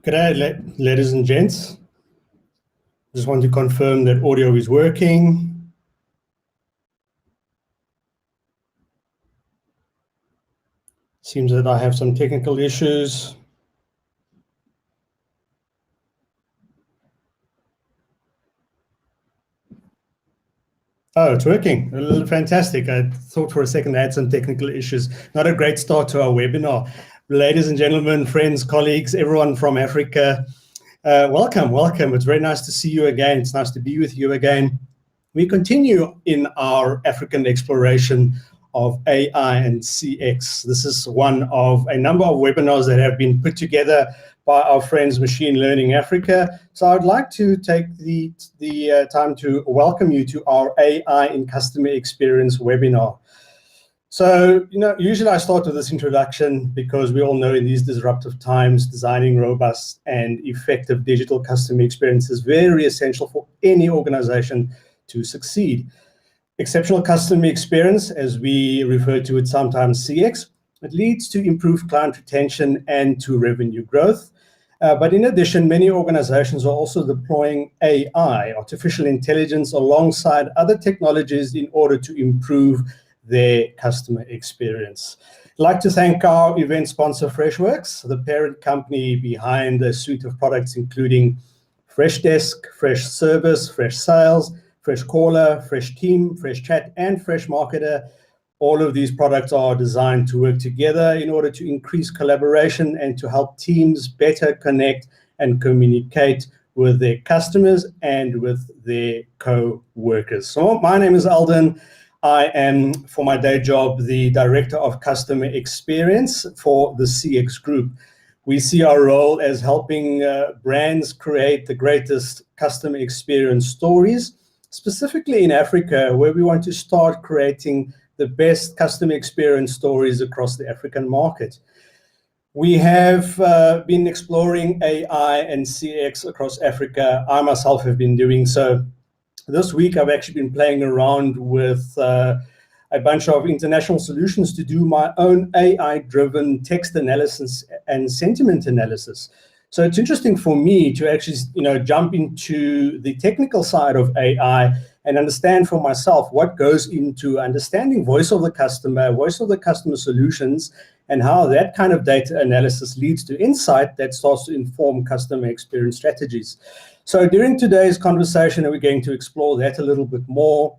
G'day, ladies and gents. Just want to confirm that audio is working. Seems that I have some technical issues. Oh, it's working. Fantastic. I thought for a second I had some technical issues. Not a great start to our webinar. Ladies and gentlemen, friends, colleagues, everyone from Africa, welcome. It's very nice to see you again. It's nice to be with you again. We continue in our African exploration of AI and CX. This is one of a number of webinars that have been put together by our friends Machine Learning Africa. So I'd like to take the time to welcome you to our AI in Customer Experience webinar. So, usually I start with this introduction because we all know in these disruptive times, designing robust and effective digital customer experience is very essential for any organization to succeed. Exceptional customer experience, as we refer to it sometimes CX, it leads to improved client retention and to revenue growth. But in addition, many organizations are also deploying AI, artificial intelligence, alongside other technologies in order to improve their customer experience. I'd like to thank our event sponsor, Freshworks, the parent company behind a suite of products including Freshdesk, Fresh Service, Fresh Sales, Fresh Caller, Fresh Team, Fresh Chat, and Fresh Marketer. All of these products are designed to work together in order to increase collaboration and to help teams better connect and communicate with their customers and with their co-workers. So my name is Eldon. I am, for my day job, the Director of Customer Experience for the CX Group. We see our role as helping brands create the greatest customer experience stories, specifically in Africa, where we want to start creating the best customer experience stories across the African market. We have been exploring AI and CX across Africa. I myself have been doing so. This week, I've actually been playing around with a bunch of international solutions to do my own AI-driven text analysis and sentiment analysis. So it's interesting for me to actually, jump into the technical side of AI and understand for myself what goes into understanding voice of the customer solutions, and how that kind of data analysis leads to insight that starts to inform customer experience strategies. So during today's conversation, we're going to explore that a little bit more.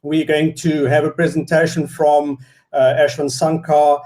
We're going to have a presentation from Ashwin Sankar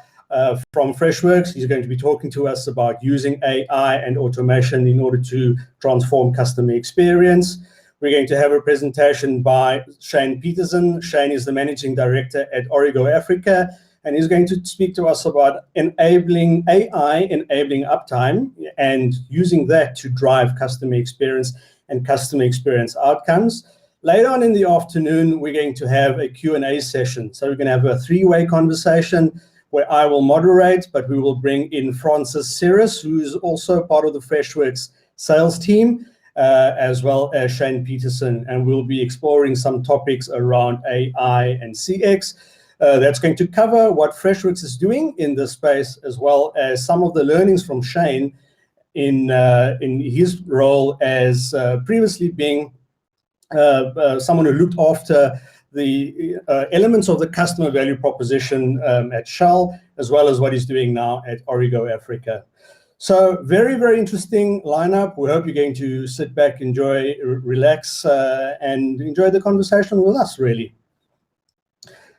from Freshworks. He's going to be talking to us about using AI and automation in order to transform customer experience. We're going to have a presentation by Shane Petersen. Shane is the Managing Director at Origo Africa, and he's going to speak to us about enabling AI, enabling uptime, and using that to drive customer experience and customer experience outcomes. Later on in the afternoon, we're going to have a Q&A session. So we're going to have a three-way conversation where I will moderate, but we will bring in Francis Cirrus, who's also part of the Freshworks sales team, as well as Shane Petersen, and we'll be exploring some topics around AI and CX. That's going to cover what Freshworks is doing in this space, as well as some of the learnings from Shane in his role as previously being someone who looked after the elements of the customer value proposition at Shell, as well as what he's doing now at Origo Africa. So very, very interesting lineup. We hope you're going to sit back, enjoy, relax, and enjoy the conversation with us, really.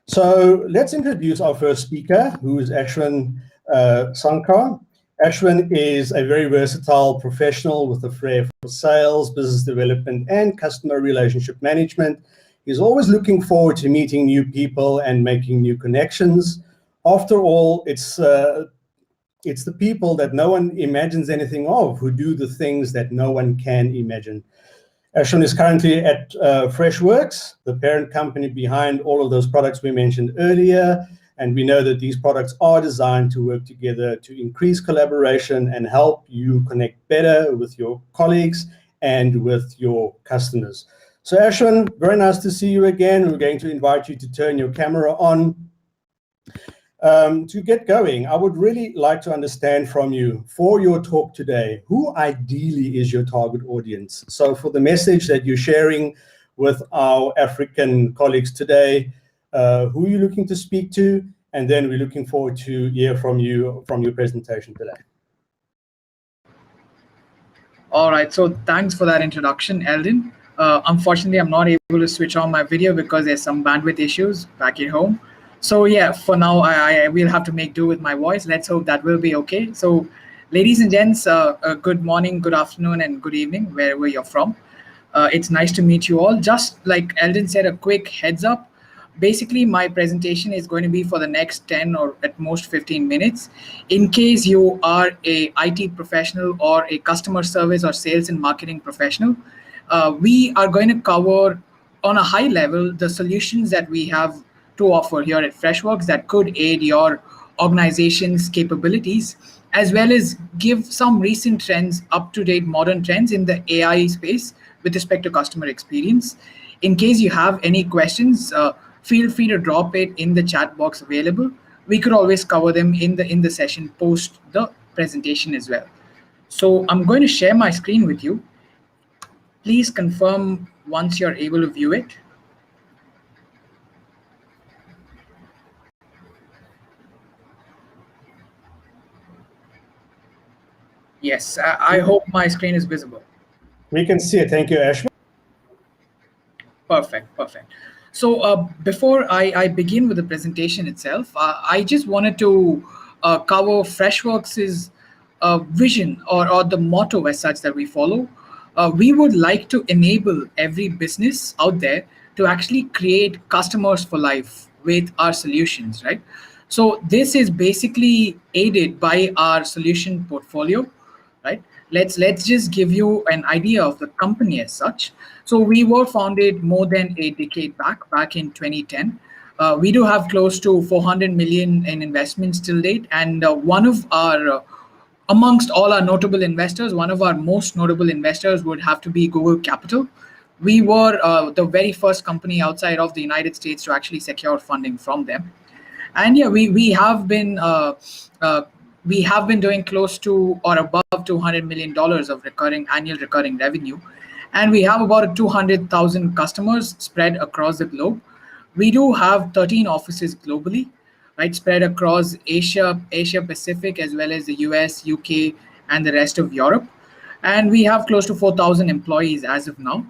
So let's introduce our first speaker, who is Ashwin Sankar. Ashwin is a very versatile professional with a flair for sales, business development, and customer relationship management. He's always looking forward to meeting new people and making new connections. After all, it's the people that no one imagines anything of who do the things that no one can imagine. Ashwin is currently at Freshworks, the parent company behind all of those products we mentioned earlier. And we know that these products are designed to work together to increase collaboration and help you connect better with your colleagues and with your customers. So Ashwin, very nice to see you again. We're going to invite you to turn your camera on. To get going, I would really like to understand from you, for your talk today, who ideally is your target audience? So for the message that you're sharing with our African colleagues today, who are you looking to speak to? And then we're looking forward to hear from you from your presentation today. All right, so thanks for that introduction, Eldon. Unfortunately, I'm not able to switch on my video because there's some bandwidth issues back at home. So yeah, for now, I will have to make do with my voice. Let's hope that will be okay. So ladies and gents, good morning, good afternoon, and good evening, wherever you're from. It's nice to meet you all. Just like Eldon said, a quick heads up. Basically, my presentation is going to be for the next 10 or at most 15 minutes. In case you are a IT professional or a customer service or sales and marketing professional, we are going to cover on a high level the solutions that we have to offer here at Freshworks that could aid your organization's capabilities, as well as give some recent trends, up-to-date modern trends in the AI space with respect to customer experience. In case you have any questions, feel free to drop it in the chat box available. We could always cover them in the session post the presentation as well. So I'm going to share my screen with you. Please confirm once you're able to view it. Yes, I hope my screen is visible. We can see it. Thank you, Ashwin. Perfect, perfect. So before I begin with the presentation itself, I just wanted to cover Freshworks' vision or the motto as such that we follow. We would like to enable every business out there to actually create customers for life with our solutions, right? So this is basically aided by our solution portfolio, right? Let's just give you an idea of the company as such. So we were founded more than a decade back in 2010. We do have close to 400 million in investments till date, and one of our amongst all our notable investors, one of our most notable investors would have to be Google Capital. We were the very first company outside of the United States to actually secure funding from them. And yeah, we have been doing close to or above $200 million of annual recurring revenue, and we have about 200,000 customers spread across the globe. We do have 13 offices globally, right, spread across Asia Pacific, as well as the US, UK, and the rest of Europe. And we have close to 4,000 employees as of now.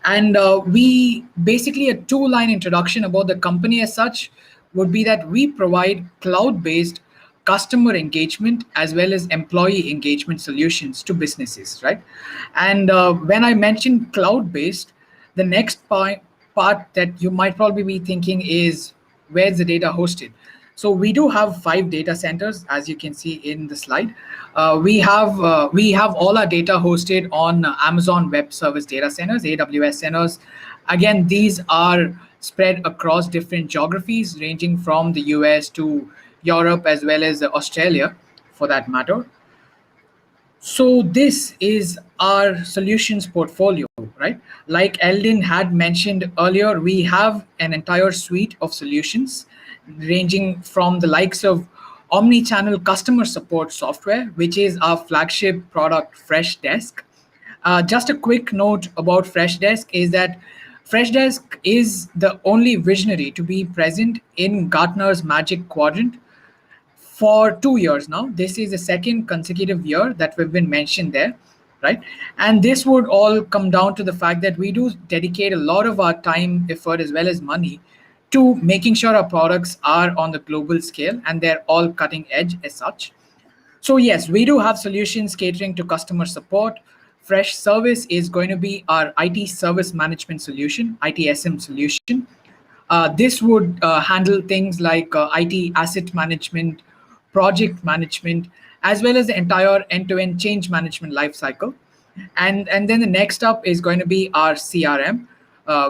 And we basically, a two-line introduction about the company as such would be that we provide cloud-based customer engagement as well as employee engagement solutions to businesses, right? And when I mention cloud-based, the next part that you might probably be thinking is, where's the data hosted? So we do have 5 data centers, as you can see in the slide. We have all our data hosted on Amazon Web Service data centers, AWS centers. Again, these are spread across different geographies, ranging from the US to Europe, as well as Australia, for that matter. So this is our solutions portfolio, right? Like Eldon had mentioned earlier, we have an entire suite of solutions ranging from the likes of omni-channel customer support software, which is our flagship product, Freshdesk. Just a quick note about Freshdesk is that Freshdesk is the only visionary to be present in Gartner's Magic Quadrant for 2 years now. This is the second consecutive year that we've been mentioned there, right? And this would all come down to the fact that we do dedicate a lot of our time, effort, as well as money to making sure our products are on the global scale and they're all cutting edge as such. So yes, we do have solutions catering to customer support, Fresh Service is going to be our IT service management solution, ITSM solution. This would handle things like IT asset management, project management, as well as the entire end-to-end change management lifecycle. And then the next up is going to be our CRM.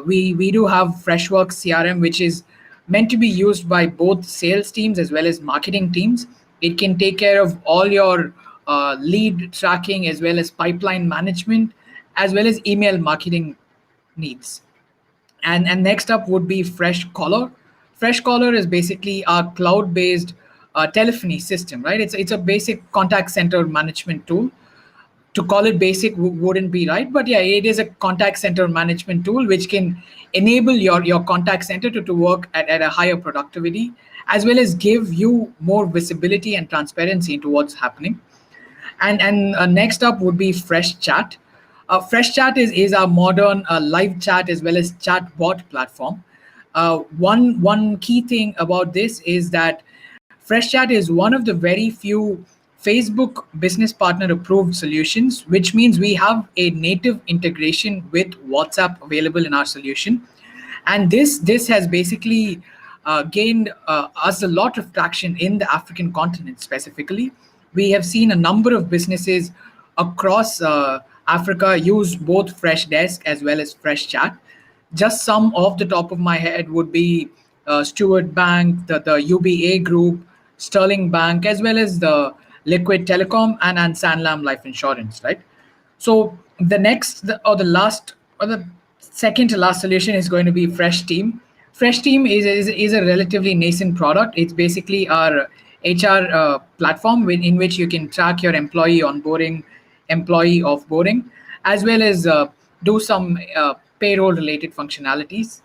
We do have Freshworks CRM, which is meant to be used by both sales teams as well as marketing teams. It can take care of all your lead tracking as well as pipeline management, as well as email marketing needs. And next up would be Freshcaller. Freshcaller is basically our cloud-based telephony system, right? It's a basic contact center management tool. To call it basic wouldn't be right, but yeah, it is a contact center management tool which can enable your contact center to work at a higher productivity, as well as give you more visibility and transparency into what's happening. And next up would be Fresh Chat. Fresh Chat is our modern live chat as well as chat bot platform. One key thing about this is that Fresh Chat is one of the very few Facebook business partner approved solutions, which means we have a native integration with WhatsApp available in our solution. And this has basically gained us a lot of traction in the African continent specifically. We have seen a number of businesses across Africa use both Fresh Desk as well as Fresh Chat. Just some off the top of my head would be Stewart Bank, the UBA Group, Sterling Bank, as well as the Liquid Telecom and Sanlam Life Insurance, right? So the next, or the last, or the second to last solution is going to be Fresh Team. Fresh Team is a relatively nascent product. It's basically our HR platform in which you can track your employee onboarding, employee offboarding, as well as do some payroll related functionalities.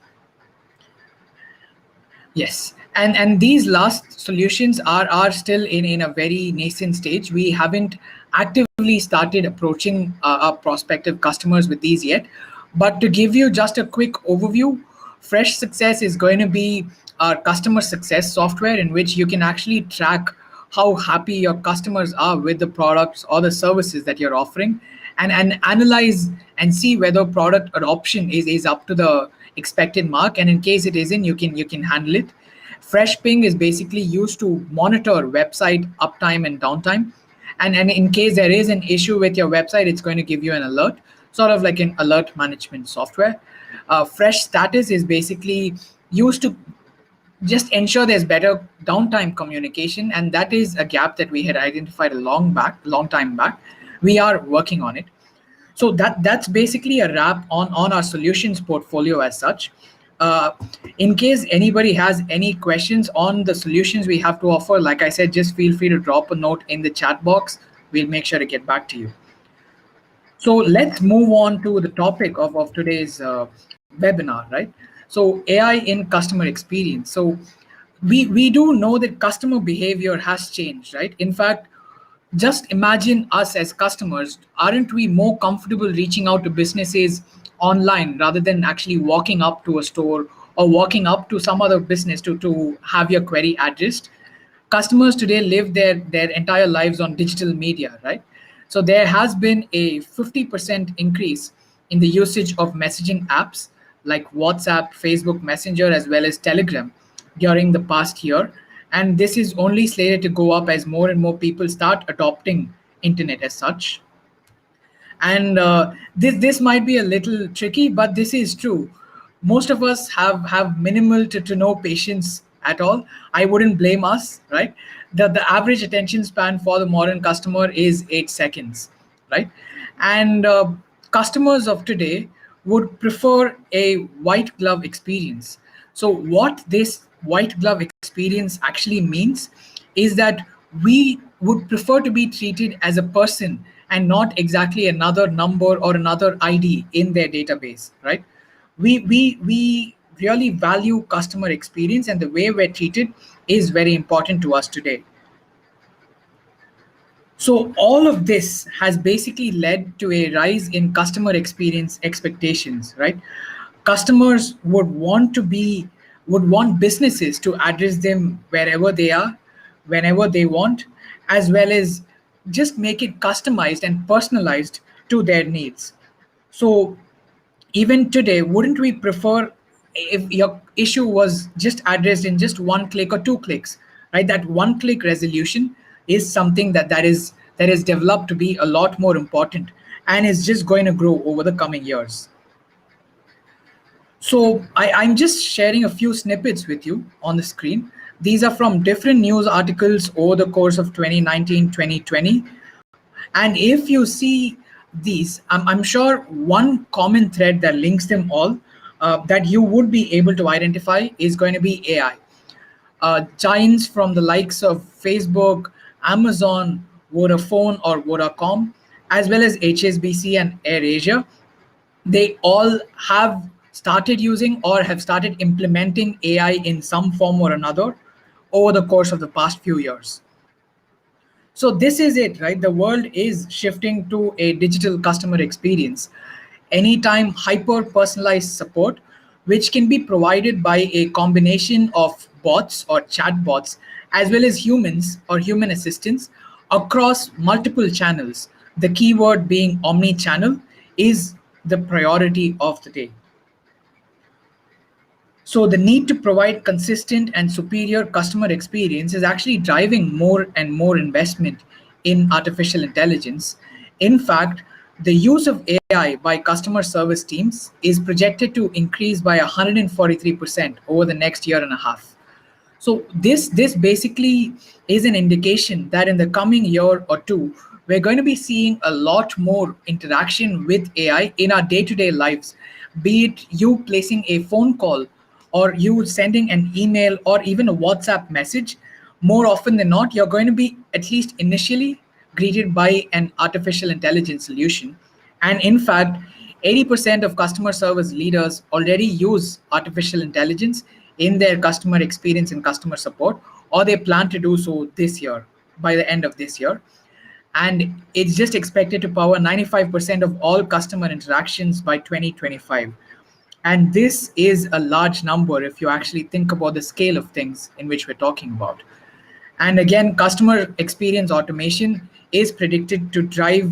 Yes, and these last solutions are still in a very nascent stage. We haven't actively started approaching our prospective customers with these yet. But to give you just a quick overview, Fresh Success is going to be our customer success software in which you can actually track how happy your customers are with the products or the services that you're offering, and analyze and see whether product adoption is up to the expected mark, and in case it isn't, you can handle it. Fresh Ping is basically used to monitor website uptime and downtime, and in case there is an issue with your website, it's going to give you an alert, sort of like an alert management software. Fresh Status is basically used to just ensure there's better downtime communication, and that is a gap that we had identified a long time back. We are working on it. So that's basically a wrap on our solutions portfolio as such. In case anybody has any questions on the solutions we have to offer, like I said, just feel free to drop a note in the chat box. We'll make sure to get back to you. So let's move on to the topic of today's webinar, right? So AI in customer experience. So we do know that customer behavior has changed, right? In fact, just imagine us as customers, aren't we more comfortable reaching out to businesses online rather than actually walking up to a store or walking up to some other business to have your query addressed? Customers today live their entire lives on digital media, right? So there has been a 50% increase in the usage of messaging apps like WhatsApp, Facebook Messenger, as well as Telegram during the past year. And this is only slated to go up as more and more people start adopting internet as such. And this might be a little tricky, but this is true. Most of us have minimal to no patience at all. I wouldn't blame us, right? The average attention span for the modern customer is 8 seconds, right? And customers of today would prefer a white glove experience. So what this white glove experience actually means is that we would prefer to be treated as a person and not exactly another number or another ID in their database, right? We really value customer experience, and the way we're treated is very important to us today. So all of this has basically led to a rise in customer experience expectations, right? Customers would want businesses to address them wherever they are, whenever they want, as well as just make it customized and personalized to their needs. So even today, wouldn't we prefer if your issue was just addressed in just one click or two clicks, right? That one click resolution is something that is developed to be a lot more important and is just going to grow over the coming years. So I'm just sharing a few snippets with you on the screen. These are from different news articles over the course of 2019, 2020. And if you see these, I'm sure one common thread that links them all that you would be able to identify is going to be AI. Giants from the likes of Facebook, Amazon, Vodafone or Vodacom, as well as HSBC and AirAsia, they all have started using or have started implementing AI in some form or another over the course of the past few years. So this is it, right? The world is shifting to a digital customer experience. Anytime hyper personalized support, which can be provided by a combination of bots or chatbots, as well as humans or human assistants across multiple channels. The keyword being omni-channel is the priority of the day. So the need to provide consistent and superior customer experience is actually driving more and more investment in artificial intelligence. In fact, the use of AI by customer service teams is projected to increase by 143% over the next year and a half. So this basically is an indication that in the coming year or two, we're going to be seeing a lot more interaction with AI in our day-to-day lives, be it you placing a phone call or you sending an email or even a WhatsApp message. More often than not, you're going to be at least initially greeted by an artificial intelligence solution. And in fact, 80% of customer service leaders already use artificial intelligence in their customer experience and customer support, or they plan to do so this year, by the end of this year. And it's just expected to power 95% of all customer interactions by 2025. And this is a large number if you actually think about the scale of things in which we're talking about. And again, customer experience automation is predicted to drive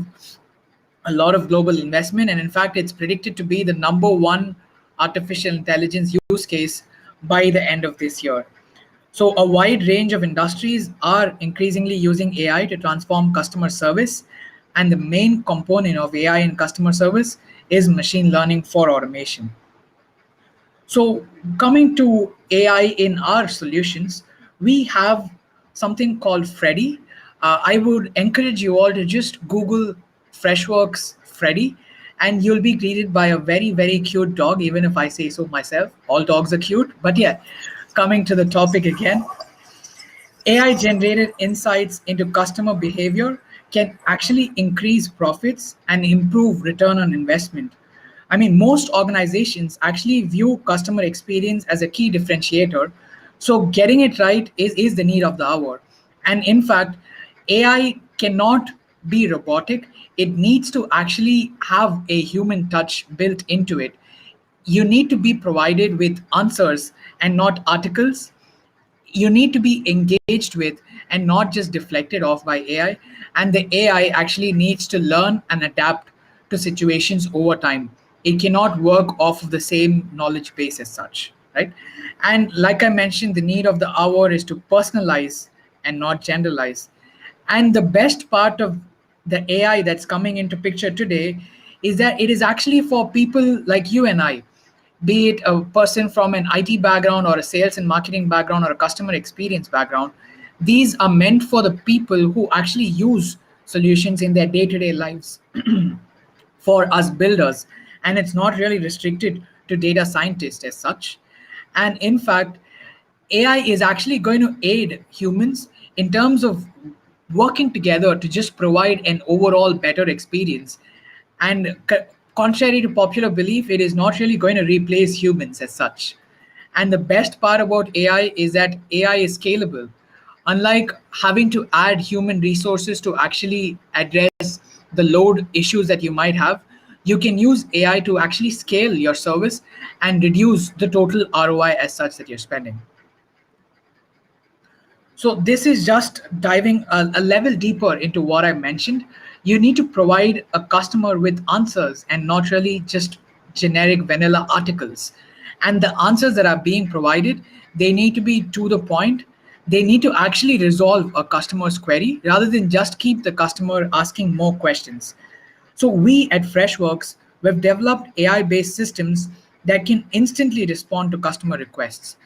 a lot of global investment. And in fact, it's predicted to be the number one artificial intelligence use case by the end of this year. So a wide range of industries are increasingly using AI to transform customer service. And the main component of AI in customer service is machine learning for automation. So coming to AI in our solutions, we have something called Freddy. I would encourage you all to just Google Freshworks Freddy, and you'll be greeted by a very, very cute dog, even if I say so myself. All dogs are cute. But yeah, coming to the topic again, AI generated insights into customer behavior can actually increase profits and improve return on investment. I mean, most organizations actually view customer experience as a key differentiator. So getting it right is the need of the hour. And in fact, AI cannot be robotic. It needs to actually have a human touch built into it. You need to be provided with answers and not articles. You need to be engaged with and not just deflected off by AI. And the AI actually needs to learn and adapt to situations over time. It cannot work off of the same knowledge base as such, right? And like I mentioned, the need of the hour is to personalize and not generalize. And the best part of the AI that's coming into picture today is that it is actually for people like you and I, be it a person from an IT background or a sales and marketing background or a customer experience background. These are meant for the people who actually use solutions in their day-to-day lives for us builders. And it's not really restricted to data scientists as such. And in fact, AI is actually going to aid humans in terms of working together to just provide an overall better experience. And contrary to popular belief, it is not really going to replace humans as such. And the best part about AI is that AI is scalable. Unlike having to add human resources to actually address the load issues that you might have, you can use AI to actually scale your service and reduce the total ROI as such that you're spending. So this is just diving a level deeper into what I mentioned. You need to provide a customer with answers and not really just generic vanilla articles. And the answers that are being provided, they need to be to the point. They need to actually resolve a customer's query rather than just keep the customer asking more questions. So we at Freshworks, we've developed AI-based systems that can instantly respond to customer requests.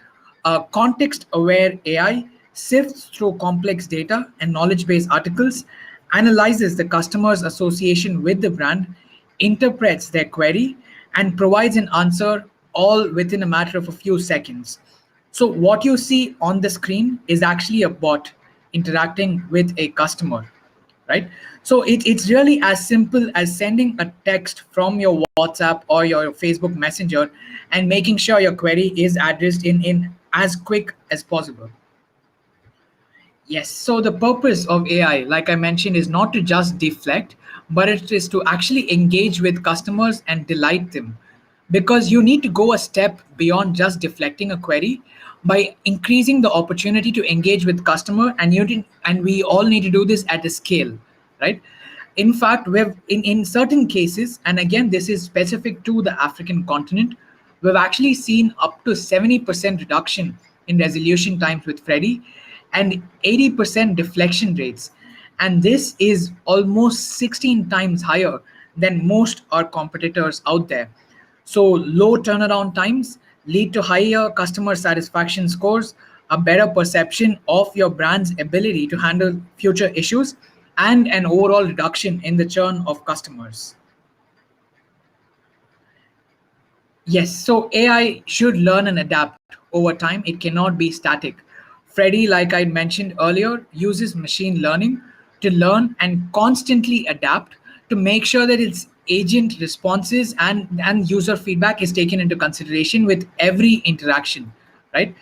Context-aware AI sifts through complex data and knowledge-based articles, analyzes the customer's association with the brand, interprets their query, and provides an answer all within a matter of a few seconds. So what you see on the screen is actually a bot interacting with a customer, right? So it's really as simple as sending a text from your WhatsApp or your Facebook Messenger and making sure your query is addressed in as quick as possible. Yes, so the purpose of AI, like I mentioned, is not to just deflect, but it is to actually engage with customers and delight them. Because you need to go a step beyond just deflecting a query by increasing the opportunity to engage with customer, and and we all need to do this at a scale, right? In fact, we've in certain cases, and again, this is specific to the African continent, we've actually seen up to 70% reduction in resolution times with Freddy and 80% deflection rates. And this is almost 16 times higher than most our competitors out there. So low turnaround times lead to higher customer satisfaction scores, a better perception of your brand's ability to handle future issues, and an overall reduction in the churn of customers. Yes, so AI should learn and adapt over time. It cannot be static. Freddy, like I mentioned earlier, uses machine learning to learn and constantly adapt to make sure that its agent responses and user feedback is taken into consideration with every interaction, right?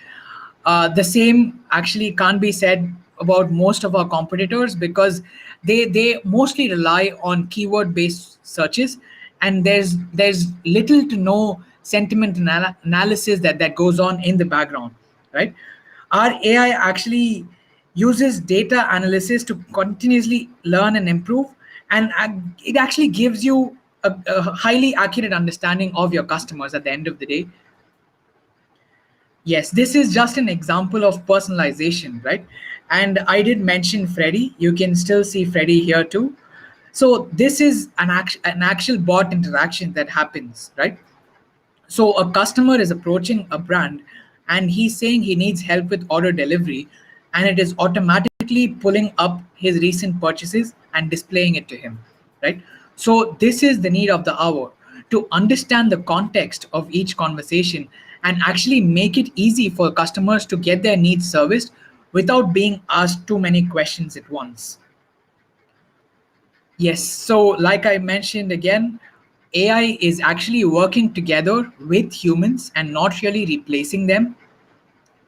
The same actually can't be said about most of our competitors because they mostly rely on keyword based searches, and there's little to no sentiment analysis that goes on in the background, right? Our AI actually uses data analysis to continuously learn and improve, and it actually gives you a highly accurate understanding of your customers at the end of the day. Yes, this is just an example of personalization, right? And I did mention Freddy. You can still see Freddy here too. So this is an actual bot interaction that happens, right? So a customer is approaching a brand and he's saying he needs help with order delivery, and it is automatically pulling up his recent purchases and displaying it to him, right? So this is the need of the hour, to understand the context of each conversation and actually make it easy for customers to get their needs serviced without being asked too many questions at once. Yes, so like I mentioned again, AI is actually working together with humans and not really replacing them.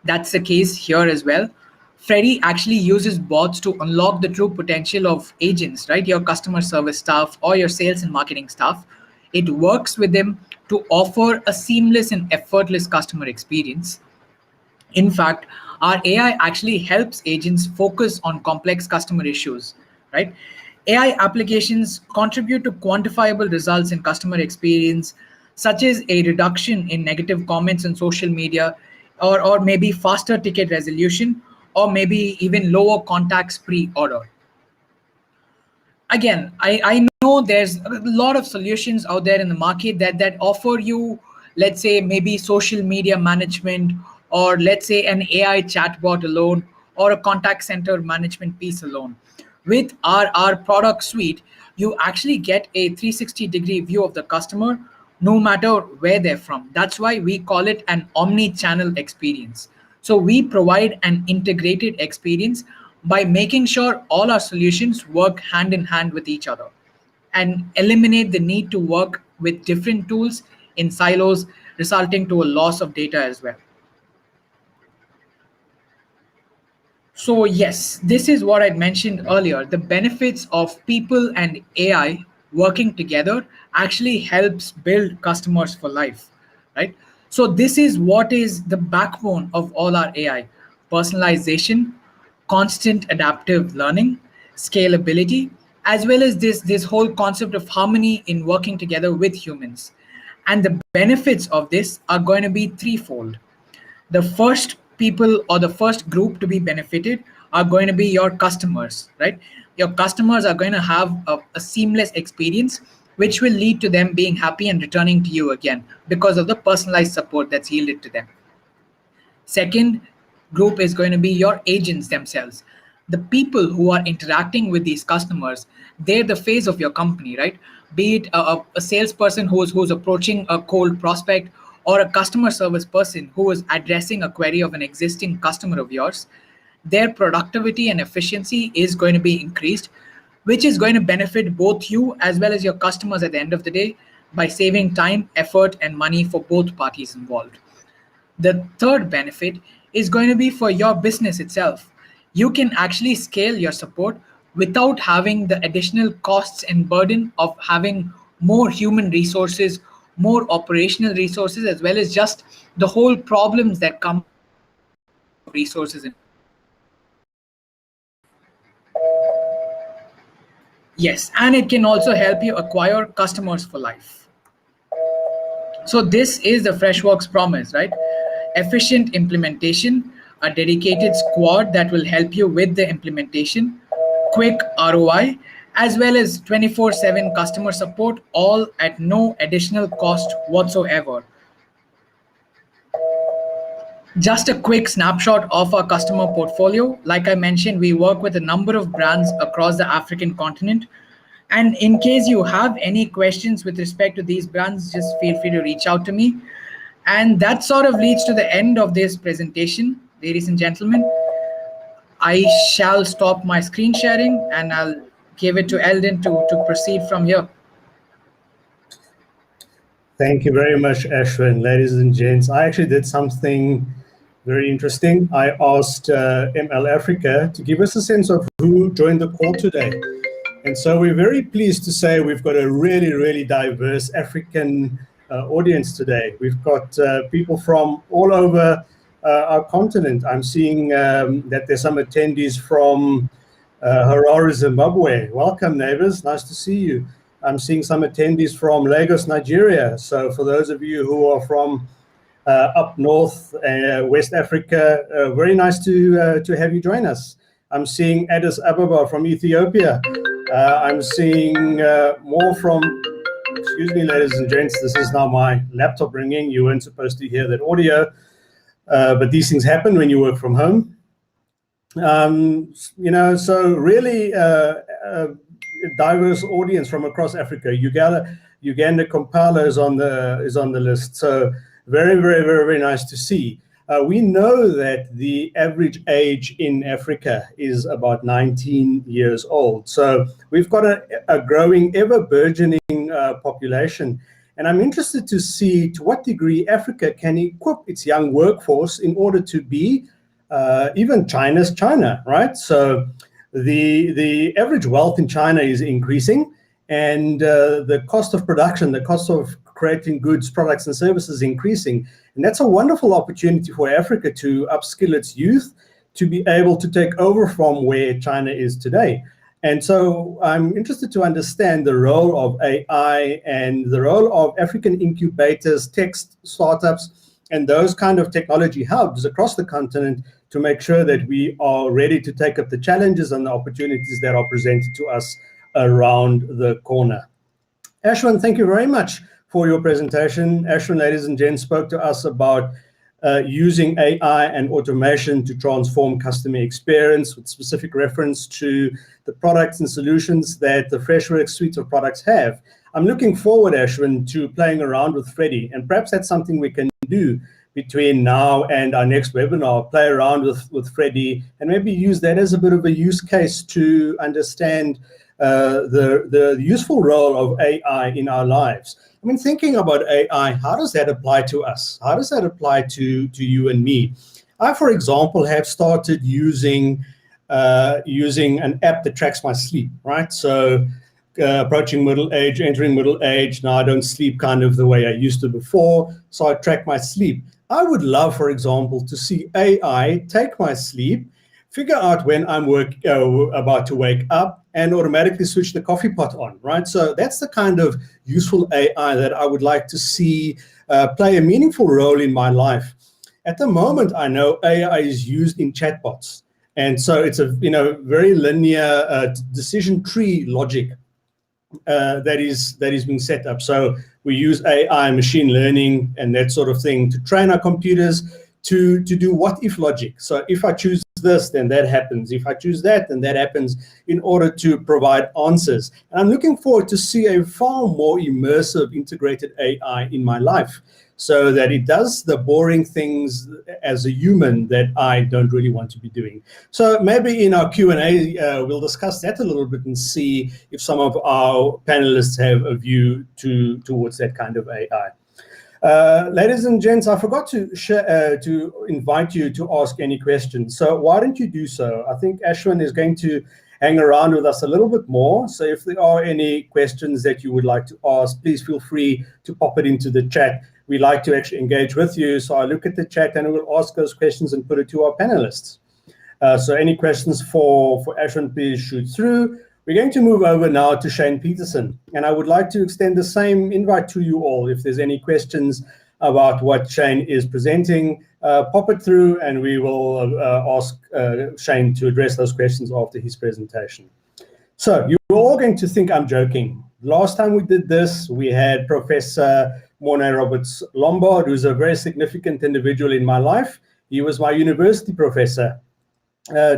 That's the case here as well. Freddy actually uses bots to unlock the true potential of agents, right? Your customer service staff or your sales and marketing staff. It works with them to offer a seamless and effortless customer experience. In fact, our AI actually helps agents focus on complex customer issues, right? AI applications contribute to quantifiable results in customer experience, such as a reduction in negative comments on social media, or maybe faster ticket resolution, or maybe even lower contacts pre-order. Again, I know there's a lot of solutions out there in the market that offer you, let's say, maybe social media management, or let's say an AI chatbot alone, or a contact center management piece alone. With our product suite, you actually get a 360-degree view of the customer no matter where they're from. That's why we call it an omni-channel experience. So we provide an integrated experience by making sure all our solutions work hand in hand with each other and eliminate the need to work with different tools in silos, resulting to a loss of data as well. So yes, this is what I mentioned earlier. The benefits of people and AI working together actually helps build customers for life, right? So this is what is the backbone of all our AI: personalization, constant adaptive learning, scalability, as well as this whole concept of harmony in working together with humans. And the benefits of this are going to be threefold. The first people or the first group to be benefited are going to be your customers, right? Your customers are going to have a seamless experience, which will lead to them being happy and returning to you again because of the personalized support that's yielded to them. Second group is going to be your agents themselves. The people who are interacting with these customers, they're the face of your company, right? Be it a salesperson who's approaching a cold prospect, or a customer service person who is addressing a query of an existing customer of yours. Their productivity and efficiency is going to be increased, which is going to benefit both you as well as your customers at the end of the day by saving time, effort, and money for both parties involved. The third benefit is going to be for your business itself. You can actually scale your support without having the additional costs and burden of having more human resources, more operational resources, as well as just the whole problems that come with having a lack of resources in place. Yes, and it can also help you acquire customers for life. So this is the Freshworks promise, right? Efficient implementation, a dedicated squad that will help you with the implementation, quick ROI, as well as 24/7 customer support, all at no additional cost whatsoever. Just a quick snapshot of our customer portfolio. Like I mentioned, we work with a number of brands across the African continent. And in case you have any questions with respect to these brands, just feel free to reach out to me. And that sort of leads to the end of this presentation, ladies and gentlemen. I shall stop my screen sharing and I'll give it to Eldon to proceed from here. Thank you very much, Ashwin. Ladies and gents, I actually did something very interesting. I asked ML Africa to give us a sense of who joined the call today. And so we're very pleased to say we've got a really, really diverse African audience today. We've got people from all over our continent. I'm seeing that there's some attendees from Harare, Zimbabwe. Welcome, neighbors. Nice to see you. I'm seeing some attendees from Lagos, Nigeria. So for those of you who are from up north, West Africa, very nice to have you join us. I'm seeing Addis Ababa from Ethiopia. I'm seeing more from, excuse me, ladies and gents, this is now my laptop ringing. You weren't supposed to hear that audio, but these things happen when you work from home. So really diverse audience from across Africa. Uganda, Kampala is on the list. So very, very, very, very nice to see. We know that the average age in Africa is about 19 years old. So we've got a growing, ever burgeoning population. And I'm interested to see to what degree Africa can equip its young workforce in order to be even China's China, right? So the average wealth in China is increasing, and the cost of production, the cost of creating goods, products, and services increasing. And that's a wonderful opportunity for Africa to upskill its youth to be able to take over from where China is today. And so I'm interested to understand the role of AI and the role of African incubators, tech startups, and those kind of technology hubs across the continent to make sure that we are ready to take up the challenges and the opportunities that are presented to us around the corner. Ashwin, thank you very much for your presentation. Ashwin, ladies and gents, spoke to us about using AI and automation to transform customer experience with specific reference to the products and solutions that the Freshworks suite of products have. I'm looking forward, Ashwin, to playing around with Freddie, and perhaps that's something we can do between now and our next webinar, play around with Freddie and maybe use that as a bit of a use case to understand the useful role of AI in our lives. I mean, thinking about AI, how does that apply to us? How does that apply to you and me? I, for example, have started using an app that tracks my sleep, right? So approaching middle age, entering middle age, now I don't sleep kind of the way I used to before, so I track my sleep. I would love, for example, to see AI take my sleep, figure out when I'm about to wake up and automatically switch the coffee pot on, right? So that's the kind of useful AI that I would like to see play a meaningful role in my life. At the moment, I know AI is used in chatbots. And so it's a very linear decision tree logic that is being set up. So we use AI, machine learning, and that sort of thing to train our computers to do what if logic. So if I choose this, then that happens. If I choose that, then that happens, in order to provide answers. And I'm looking forward to see a far more immersive, integrated AI in my life, so that it does the boring things as a human that I don't really want to be doing. So maybe in our Q&A, we'll discuss that a little bit and see if some of our panelists have a view towards that kind of AI. Ladies and gents, I forgot to invite you to ask any questions. So why don't you do so? I think Ashwin is going to hang around with us a little bit more. So if there are any questions that you would like to ask, please feel free to pop it into the chat. We like to actually engage with you. So I look at the chat and we'll ask those questions and put it to our panelists. So any questions for Ashwin, please shoot through. We're going to move over now to Shane Petersen. And I would like to extend the same invite to you all. If there's any questions about what Shane is presenting, pop it through and we will ask Shane to address those questions after his presentation. So you're all going to think I'm joking. Last time we did this, we had Professor Morné Roberts-Lombard, who's a very significant individual in my life. He was my university professor.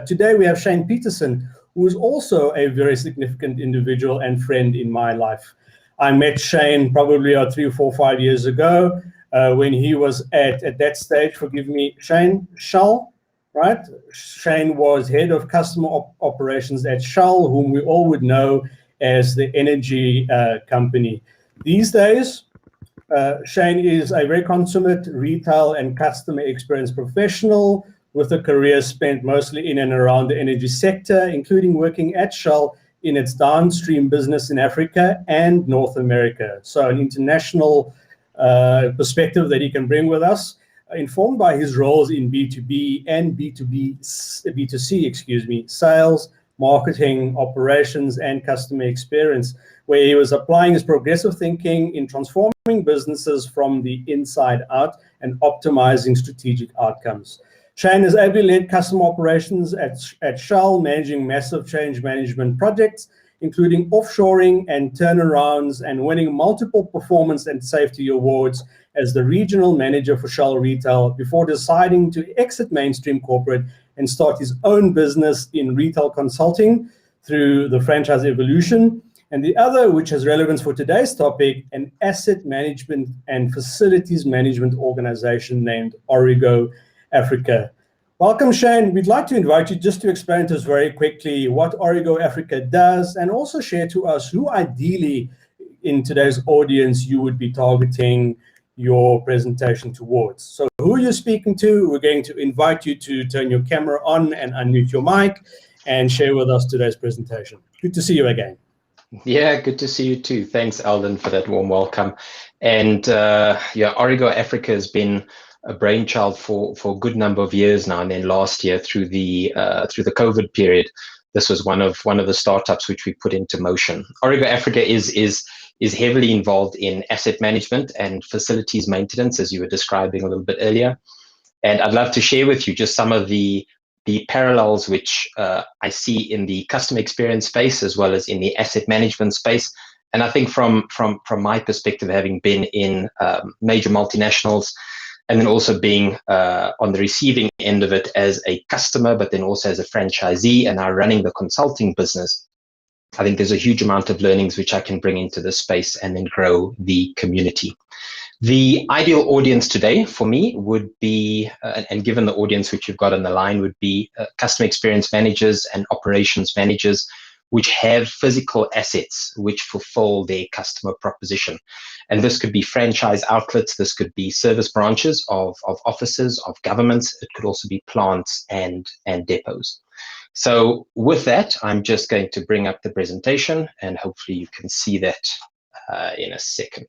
Today we have Shane Petersen, who is also a very significant individual and friend in my life. I met Shane probably 3 or 4 or 5 years ago when he was at that stage, forgive me, Shane, Shell, right? Shane was head of customer operations at Shell, whom we all would know as the energy company. These days, Shane is a very consummate retail and customer experience professional with a career spent mostly in and around the energy sector, including working at Shell in its downstream business in Africa and North America. So an international perspective that he can bring with us, informed by his roles in B2B and B2C, sales, marketing, operations, and customer experience, where he was applying his progressive thinking in transforming businesses from the inside out and optimizing strategic outcomes. Shane has ably led customer operations at Shell, managing massive change management projects, including offshoring and turnarounds, and winning multiple performance and safety awards as the regional manager for Shell Retail before deciding to exit mainstream corporate and start his own business in retail consulting through the franchise evolution. And the other, which has relevance for today's topic, an asset management and facilities management organization named Origo Africa. Welcome, Shane. We'd like to invite you just to explain to us very quickly what Origo Africa does, and also share to us who ideally in today's audience you would be targeting your presentation towards. So who you're speaking to, we're going to invite you to turn your camera on and unmute your mic and share with us today's presentation. Good to see you again. Yeah, good to see you too. Thanks, Eldon, for that warm welcome. And yeah, Origo Africa has been a brainchild for a good number of years now. And then last year, through the COVID period, this was one of the startups which we put into motion. Origo Africa is heavily involved in asset management and facilities maintenance, as you were describing a little bit earlier. And I'd love to share with you just some of the parallels which I see in the customer experience space as well as in the asset management space. And I think from my perspective, having been in major multinationals, and then also being on the receiving end of it as a customer, but then also as a franchisee and now running the consulting business, I think there's a huge amount of learnings which I can bring into this space and then grow the community. The ideal audience today for me would be, and given the audience which you've got on the line, would be customer experience managers and operations managers which have physical assets which fulfill their customer proposition. And this could be franchise outlets, this could be service branches of offices, of governments, it could also be plants and depots. So with that, I'm just going to bring up the presentation and hopefully you can see that in a second.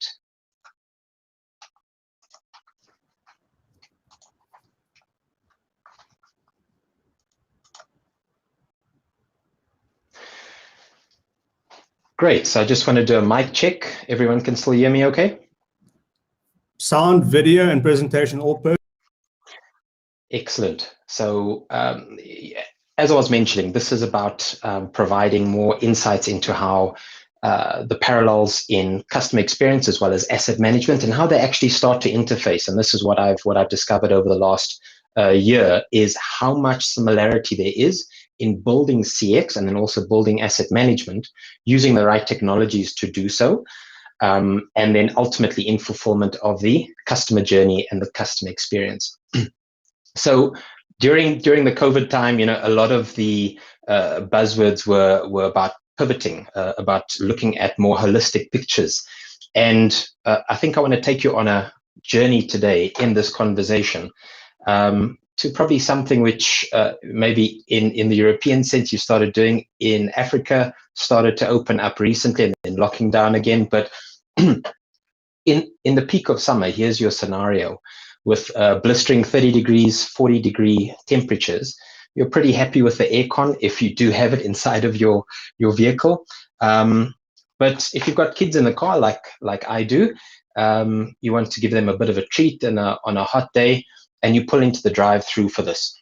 Great. So I just want to do a mic check. Everyone can still hear me okay? Sound, video, and presentation all perfect. Excellent. So as I was mentioning, this is about providing more insights into how the parallels in customer experience as well as asset management and how they actually start to interface. And this is what I've discovered over the last year is how much similarity there is in building CX and then also building asset management using the right technologies to do so. And then ultimately in fulfillment of the customer journey and the customer experience. So during the COVID time, a lot of the buzzwords were about pivoting, about looking at more holistic pictures. And I think I want to take you on a journey today in this conversation to probably something which maybe in the European sense you started doing, in Africa started to open up recently and then locking down again. But in the peak of summer, here's your scenario. With blistering 30 degrees, 40-degree temperatures, you're pretty happy with the aircon if you do have it inside of your vehicle. But if you've got kids in the car, like I do, you want to give them a bit of a treat on a hot day, and you pull into the drive-through for this.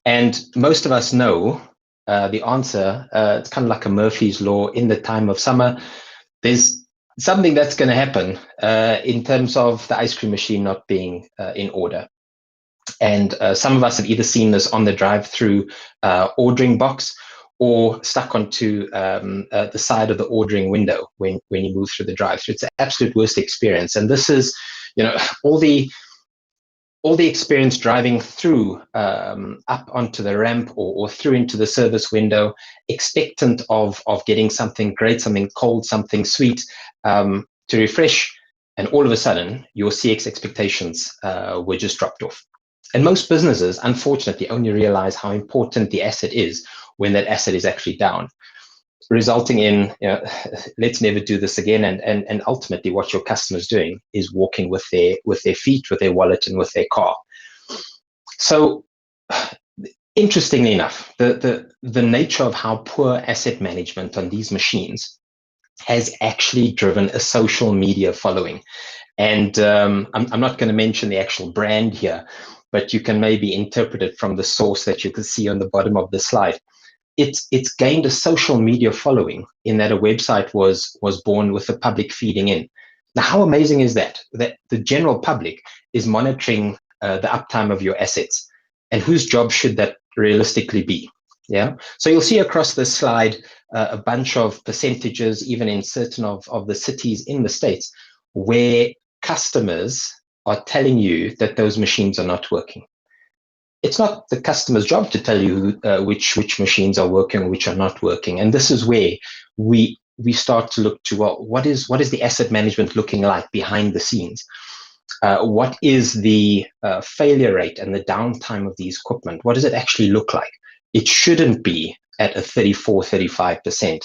And most of us know the answer. It's kind of like a Murphy's Law. In the time of summer, there's something that's going to happen in terms of the ice cream machine not being in order. And some of us have either seen this on the drive-through ordering box or stuck onto the side of the ordering window when you move through the drive-through. It's the absolute worst experience. And this is, all the experience driving through up onto the ramp or through into the service window, expectant of getting something great, something cold, something sweet to refresh. And all of a sudden, your CX expectations were just dropped off. And most businesses, unfortunately, only realize how important the asset is when that asset is actually down, resulting in, let's never do this again. And ultimately what your customer's doing is walking with their feet, with their wallet, and with their car. So interestingly enough, the nature of how poor asset management on these machines has actually driven a social media following. And I'm not going to mention the actual brand here, but you can maybe interpret it from the source that you can see on the bottom of the slide. It's gained a social media following in that a website was born with the public feeding in. Now, how amazing is that? That the general public is monitoring the uptime of your assets, and whose job should that realistically be? Yeah. So you'll see across this slide a bunch of percentages, even in certain of the cities in the States, where customers are telling you that those machines are not working. It's not the customer's job to tell you which machines are working or which are not working. And this is where we start to look to, well, what is the asset management looking like behind the scenes? What is the failure rate and the downtime of these equipment? What does it actually look like? It shouldn't be at a 34, 35%.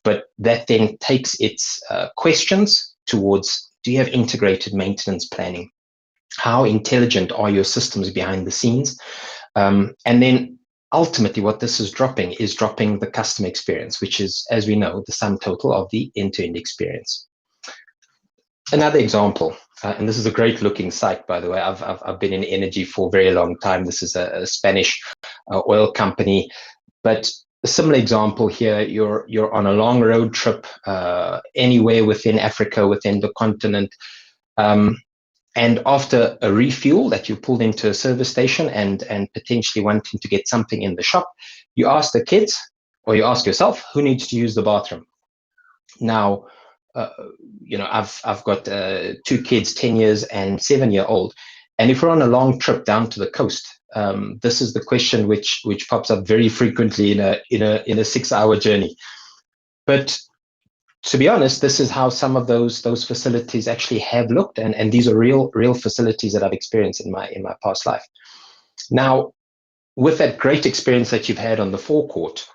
But that then takes its questions towards, do you have integrated maintenance planning? How intelligent are your systems behind the scenes? And then ultimately what this is dropping the customer experience, which is, as we know, the sum total of the end-to-end experience. Another example, and this is a great looking site, by the way. I've been in energy for a very long time. This is a Spanish oil company, but a similar example here, you're on a long road trip anywhere within Africa, within the continent. And after a refuel that you pulled into a service station and potentially wanting to get something in the shop, you ask the kids, or you ask yourself, who needs to use the bathroom? Now, I've got 2 kids, 10 years and 7-year-old. And if we're on a long trip down to the coast, this is the question which pops up very frequently in a 6-hour journey. But to be honest, this is how some of those facilities actually have looked, and these are real facilities that I've experienced in my past life. Now, with that great experience that you've had on the forecourt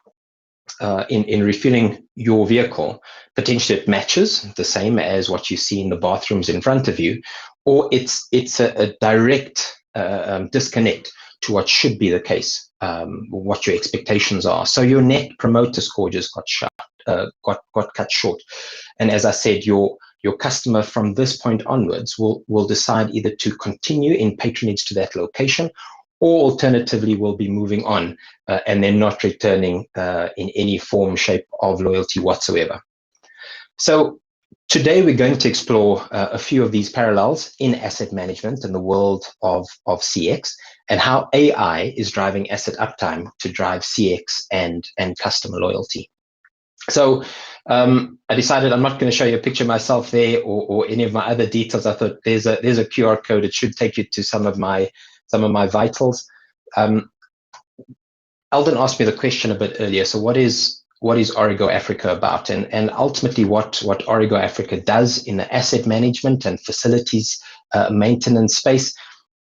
in refueling your vehicle, potentially it matches the same as what you see in the bathrooms in front of you, or it's a direct disconnect to what should be the case, what your expectations are. So your net promoter score just got shot. got cut short. And as I said, your customer from this point onwards will decide either to continue in patronage to that location, or alternatively will be moving on and then not returning in any form, shape of loyalty whatsoever. So today we're going to explore a few of these parallels in asset management and the world of CX, and how AI is driving asset uptime to drive CX and customer loyalty. So I decided I'm not going to show you a picture of myself there or any of my other details. I thought there's a QR code. It should take you to some of my vitals. Eldon asked me the question a bit earlier. So what is Origo Africa about? And ultimately what Origo Africa does in the asset management and facilities maintenance space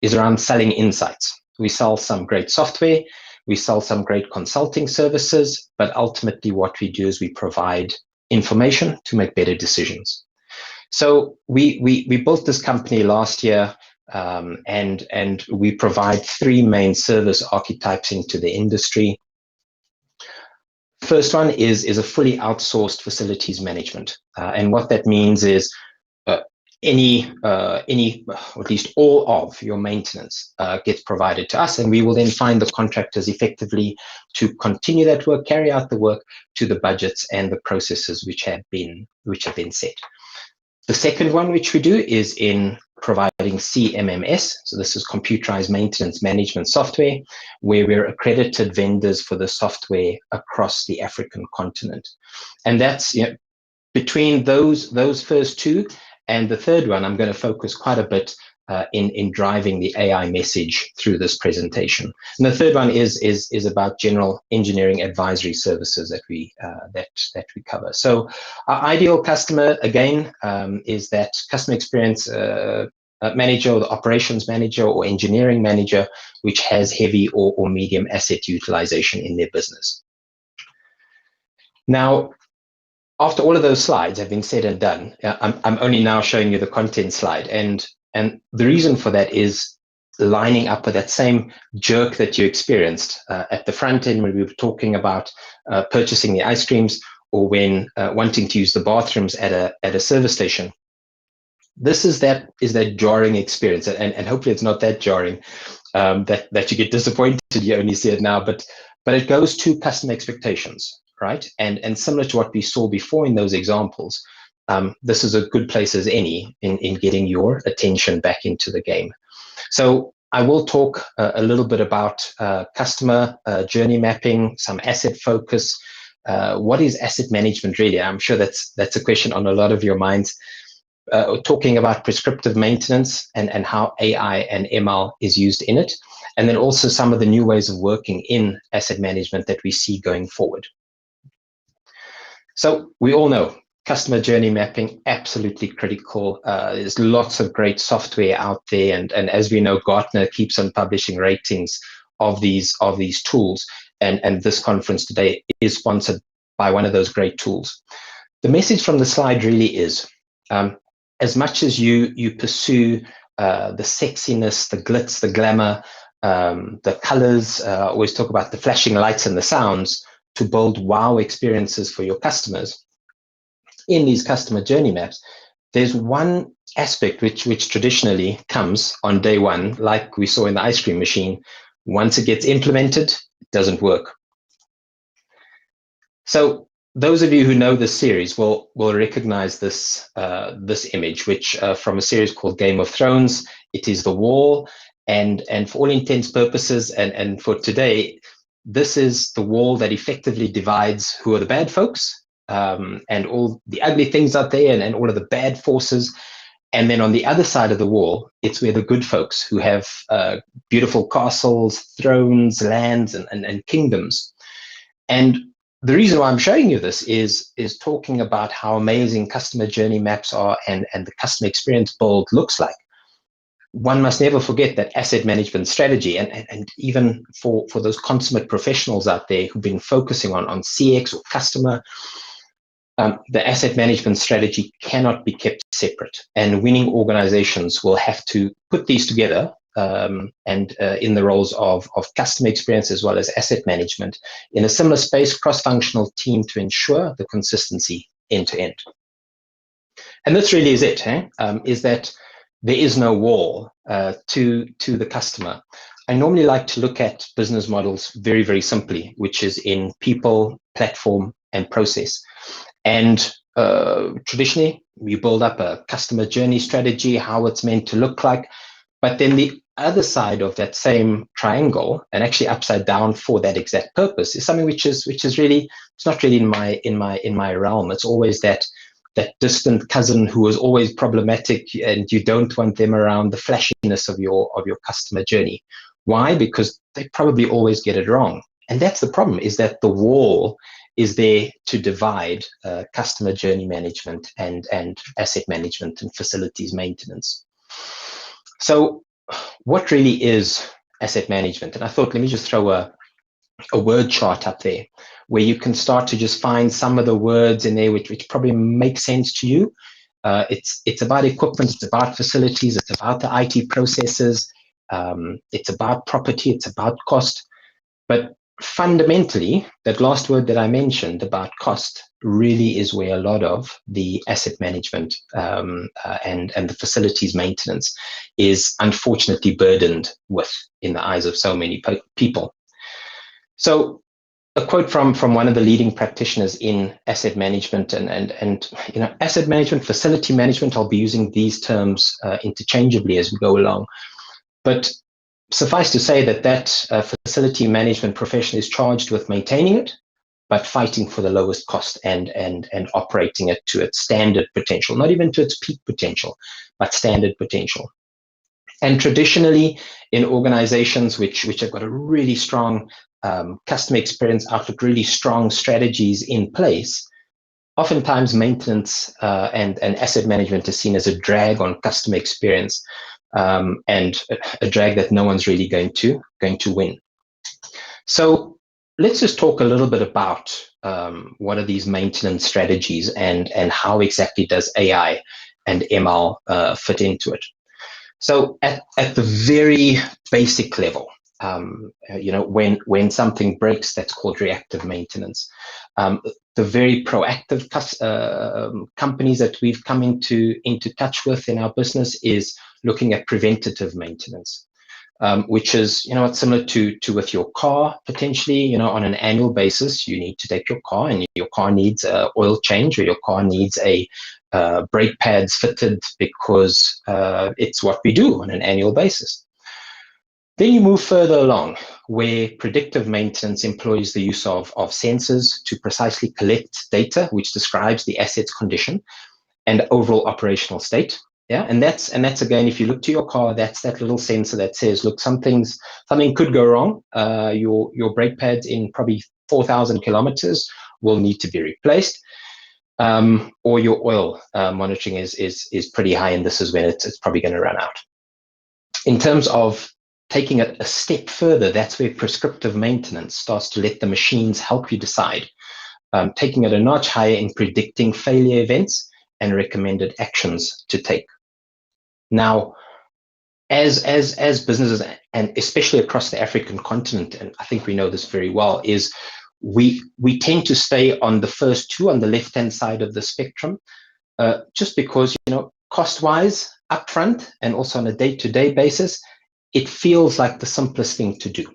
is around selling insights. We sell some great software, we sell some great consulting services, but ultimately what we do is we provide information to make better decisions. So we built this company last year, and we provide three main service archetypes into the industry. First one is a fully outsourced facilities management, and what that means is any or at least all of your maintenance gets provided to us, and we will then find the contractors effectively to continue that work, carry out the work to the budgets and the processes which have been set. The second one which we do is in providing CMMS. So this is computerized maintenance management software, where we're accredited vendors for the software across the African continent. And that's, between those first two and the third one, I'm going to focus quite a bit in driving the AI message through this presentation. And the third one is about general engineering advisory services that we cover. So our ideal customer, again, is that customer experience manager, or the operations manager, or engineering manager, which has heavy or medium asset utilization in their business. Now, after all of those slides have been said and done, I'm only now showing you the content slide. And the reason for that is lining up with that same jerk that you experienced at the front end when we were talking about purchasing the ice creams, or when wanting to use the bathrooms at a service station. This is that jarring experience, and hopefully it's not that jarring that you get disappointed you only see it now, but it goes to customer expectations. Right, and similar to what we saw before in those examples, this is a good place as any in getting your attention back into the game. So I will talk a little bit about customer journey mapping, some asset focus. What is asset management really? I'm sure that's a question on a lot of your minds. Talking about prescriptive maintenance and how AI and ML is used in it, and then also some of the new ways of working in asset management that we see going forward. So we all know customer journey mapping, absolutely critical. There's lots of great software out there, and as we know, Gartner keeps on publishing ratings of these tools, and this conference today is sponsored by one of those great tools. The message from the slide really is, as much as you pursue the sexiness, the glitz, the glamour, the colors, always talk about the flashing lights and the sounds, to build wow experiences for your customers. In these customer journey maps, there's one aspect which traditionally comes on day one, like we saw in the ice cream machine. Once it gets implemented, it doesn't work. So those of you who know this series will recognize this image, which from a series called Game of Thrones. It is the wall, and for all intents purposes, and for today, this is the wall that effectively divides who are the bad folks, and all the ugly things out there, and all of the bad forces. And then on the other side of the wall, it's where the good folks who have beautiful castles, thrones, lands, and kingdoms. And the reason why I'm showing you this is talking about how amazing customer journey maps are and the customer experience build looks like. One must never forget that asset management strategy, and even for those consummate professionals out there who've been focusing on CX or customer, the asset management strategy cannot be kept separate. And winning organizations will have to put these together in the roles of customer experience as well as asset management in a similar space, cross-functional team to ensure the consistency end to end. And this really is it, is that there is no wall to the customer. I normally like to look at business models very, very simply, which is in people, platform, and process. And traditionally, you build up a customer journey strategy, how it's meant to look like. But then the other side of that same triangle, and actually upside down for that exact purpose, is something which is really, it's not really in my realm. It's always that distant cousin who is always problematic, and you don't want them around the flashiness of your customer journey. Why? Because they probably always get it wrong. And that's the problem, is that the wall is there to divide customer journey management and asset management and facilities maintenance. So what really is asset management? And I thought, let me just throw a word chart up there where you can start to just find some of the words in there which probably make sense to you. It's about equipment, it's about facilities, it's about the IT processes, it's about property, it's about cost. But fundamentally, that last word that I mentioned about cost really is where a lot of the asset management and the facilities maintenance is unfortunately burdened with in the eyes of so many people. So a quote from one of the leading practitioners in asset management and asset management, facility management, I'll be using these terms interchangeably as we go along. But suffice to say that facility management profession is charged with maintaining it, but fighting for the lowest cost and operating it to its standard potential, not even to its peak potential, but standard potential. And traditionally, in organizations which have got a really strong customer experience outlook, really strong strategies in place, oftentimes maintenance and asset management is seen as a drag on customer experience and a drag that no one's really going to win. So let's just talk a little bit about what are these maintenance strategies and how exactly does AI and ML fit into it. So at the very basic level, when something breaks, that's called reactive maintenance. The very proactive companies that we've come into touch with in our business is looking at preventative maintenance, which is, it's similar to with your car, potentially, on an annual basis, you need to take your car and your car needs an oil change, or your car needs a brake pads fitted because it's what we do on an annual basis. Then you move further along where predictive maintenance employs the use of sensors to precisely collect data which describes the asset's condition and overall operational state. Yeah, and that's again, if you look to your car, that's that little sensor that says, look, something could go wrong. Your brake pads in probably 4,000 kilometers will need to be replaced. Or your oil monitoring is pretty high, and this is when it's probably going to run out. In terms of taking it a step further, that's where prescriptive maintenance starts to let the machines help you decide, taking it a notch higher in predicting failure events and recommended actions to take. Now, as businesses, and especially across the African continent, and I think we know this very well, is we tend to stay on the first two on the left-hand side of the spectrum, just because, cost-wise, upfront, and also on a day-to-day basis, it feels like the simplest thing to do.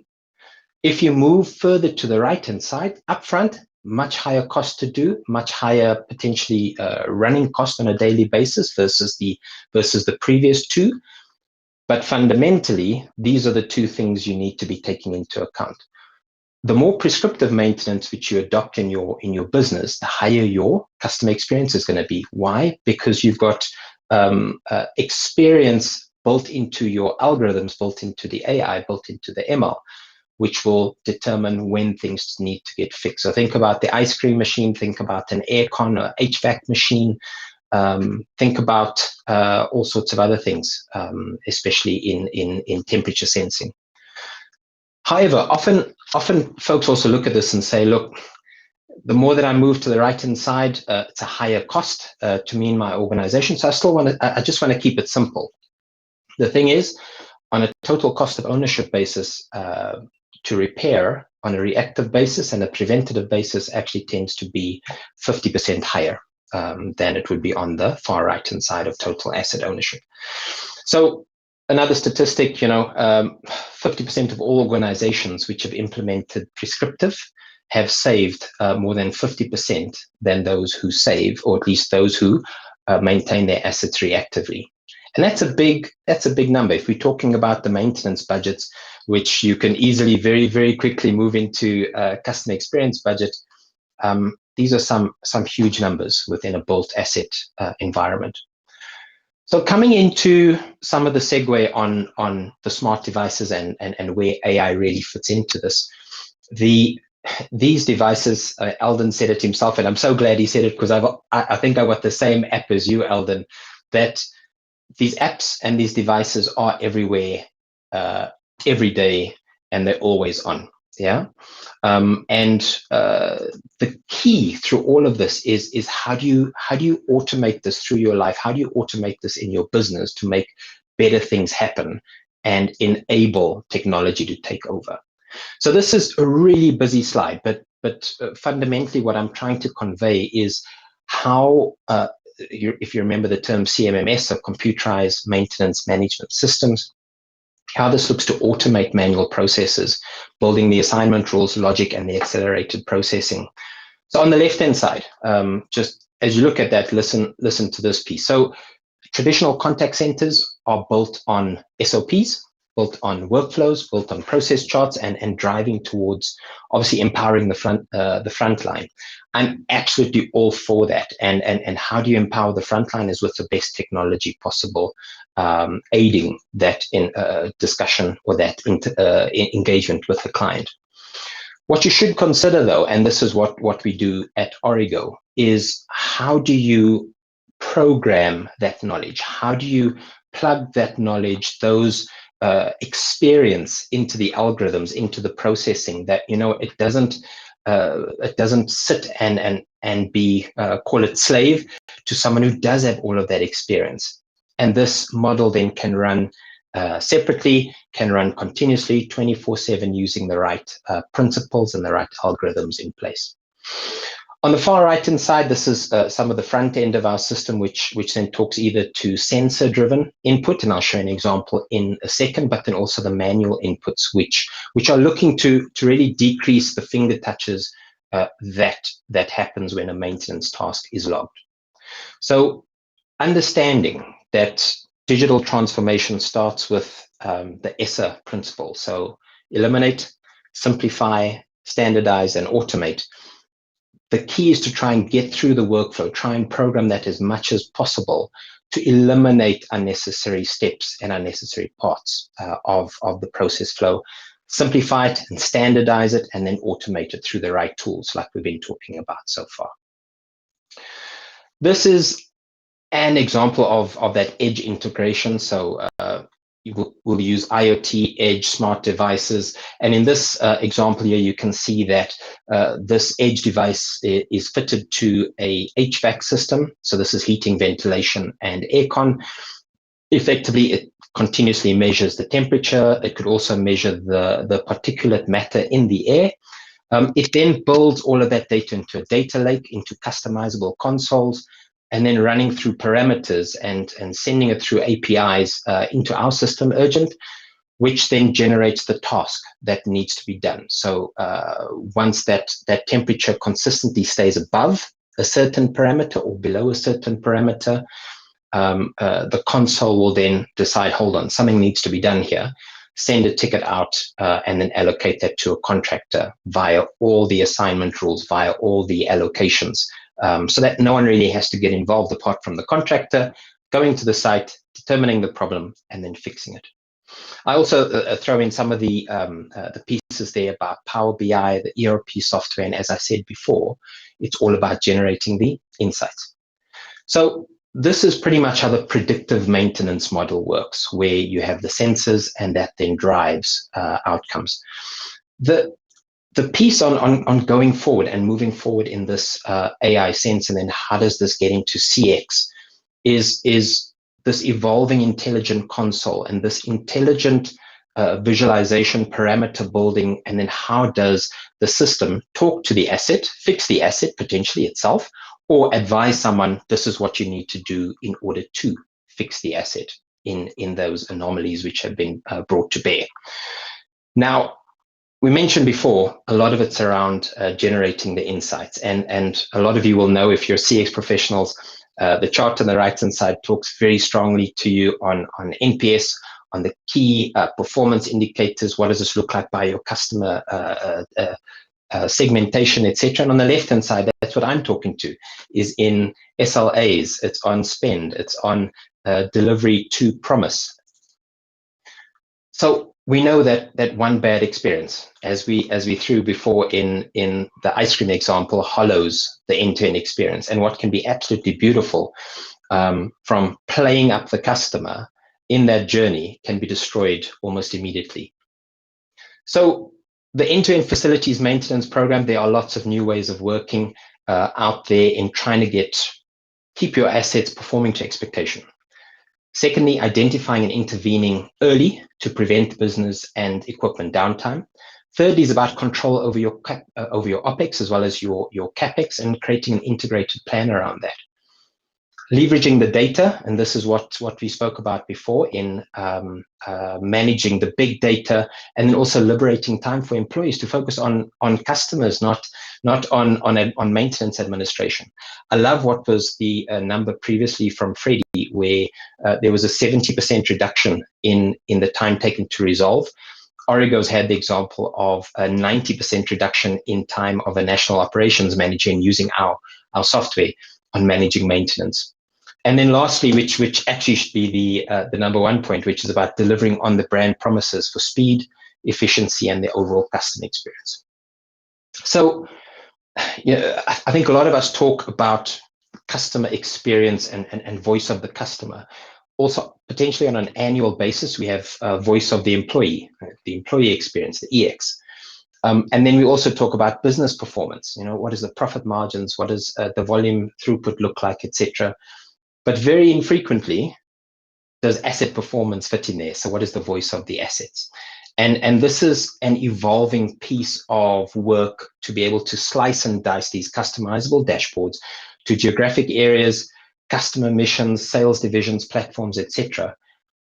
If you move further to the right-hand side, upfront, much higher cost to do, much higher potentially running cost on a daily basis versus the previous two. But fundamentally, these are the two things you need to be taking into account. The more prescriptive maintenance which you adopt in your business, the higher your customer experience is going to be. Why? Because you've got experience built into your algorithms, built into the AI, built into the ML, which will determine when things need to get fixed. So think about the ice cream machine, think about an aircon or HVAC machine, think about all sorts of other things, especially in temperature sensing. However, often folks also look at this and say, look, the more that I move to the right-hand side, it's a higher cost to me and my organization. So I just want to keep it simple. The thing is, on a total cost of ownership basis, to repair on a reactive basis and a preventative basis actually tends to be 50% higher than it would be on the far right-hand side of total asset ownership. So another statistic, 50% of all organizations which have implemented prescriptive have saved more than 50% than those who save, or at least those who maintain their assets reactively. And that's a big number. If we're talking about the maintenance budgets, which you can easily very, very quickly move into a customer experience budget, these are some huge numbers within a built asset environment. So coming into some of the segue on the smart devices and where AI really fits into this, these devices, Eldon said it himself, and I'm so glad he said it, because I think I got the same app as you, Eldon, that these apps and these devices are everywhere, every day, and they're always on. Yeah. The key through all of this is how do you automate this through your life? How do you automate this in your business to make better things happen and enable technology to take over? So this is a really busy slide, but fundamentally what I'm trying to convey is how, if you remember the term CMMS, so computerized maintenance management systems, how this looks to automate manual processes, building the assignment rules, logic, and the accelerated processing. So on the left-hand side, just as you look at that, listen to this piece. So traditional contact centers are built on SOPs, built on workflows, built on process charts, and driving towards obviously empowering the front line. I'm absolutely all for that. And how do you empower the front line is with the best technology possible, aiding that in discussion or that engagement with the client. What you should consider, though, and this is what we do at Origo, is how do you program that knowledge? How do you plug that knowledge, those experience into the algorithms, into the processing, that it doesn't sit and be call it slave to someone who does have all of that experience. And this model then can run separately, can run continuously 24/7 using the right principles and the right algorithms in place. On the far right-hand side, this is some of the front end of our system, which then talks either to sensor-driven input, and I'll show an example in a second, but then also the manual inputs, which are looking to really decrease the finger touches that happens when a maintenance task is logged. So understanding that digital transformation starts with the ESSA principle. So eliminate, simplify, standardize, and automate. The key is to try and get through the workflow, try and program that as much as possible to eliminate unnecessary steps and unnecessary parts of the process flow, simplify it and standardize it, and then automate it through the right tools like we've been talking about so far. This is an example of that edge integration. So we'll use IoT, edge, smart devices. And in this example here, you can see that this edge device is fitted to a HVAC system. So this is heating, ventilation, and aircon. Effectively, it continuously measures the temperature. It could also measure the particulate matter in the air. It then builds all of that data into a data lake, into customizable consoles, and then running through parameters and sending it through APIs into our system urgent, which then generates the task that needs to be done. So once that temperature consistently stays above a certain parameter or below a certain parameter, the console will then decide, hold on, something needs to be done here, send a ticket out, and then allocate that to a contractor via all the assignment rules, via all the allocations, so that no one really has to get involved apart from the contractor going to the site, determining the problem, and then fixing it. I also throw in some of the pieces there about Power BI, the ERP software, and as I said before, it's all about generating the insights. So this is pretty much how the predictive maintenance model works, where you have the sensors and that then drives outcomes. The piece on going forward and moving forward in this AI sense, and then how does this get into CX, is this evolving intelligent console and this intelligent visualization, parameter building, and then how does the system talk to the asset, fix the asset potentially itself, or advise someone, this is what you need to do in order to fix the asset in those anomalies which have been brought to bear. Now, we mentioned before, a lot of it's around generating the insights. And a lot of you will know, if you're CX professionals, the chart on the right-hand side talks very strongly to you on NPS, on the key performance indicators. What does this look like by your customer segmentation, etc. And on the left-hand side, that's what I'm talking to, is in SLAs, it's on spend, it's on delivery to promise. So we know that one bad experience, as we threw before in the ice cream example, hollows the end-to-end experience. And what can be absolutely beautiful from playing up the customer in that journey can be destroyed almost immediately. So the end-to-end facilities maintenance program, there are lots of new ways of working out there in trying to keep your assets performing to expectation. Secondly, identifying and intervening early to prevent business and equipment downtime. Thirdly is about control over your OPEX as well as your CAPEX, and creating an integrated plan around that. Leveraging the data, and this is what we spoke about before in managing the big data, and then also liberating time for employees to focus on customers, not on maintenance administration. I love what was the number previously from Freddie, where there was a 70% reduction in the time taken to resolve. Origo's had the example of a 90% reduction in time of a national operations manager in using our software on managing maintenance. And then lastly, which actually should be the number one point, which is about delivering on the brand promises for speed, efficiency, and the overall customer experience. So, I think a lot of us talk about customer experience and voice of the customer. Also, potentially on an annual basis, we have voice of the employee experience, the EX. And then we also talk about business performance. What is the profit margins? What does the volume throughput look like, etc. But very infrequently, does asset performance fit in there? So what is the voice of the assets? And this is an evolving piece of work to be able to slice and dice these customizable dashboards to geographic areas, customer missions, sales divisions, platforms, etc.,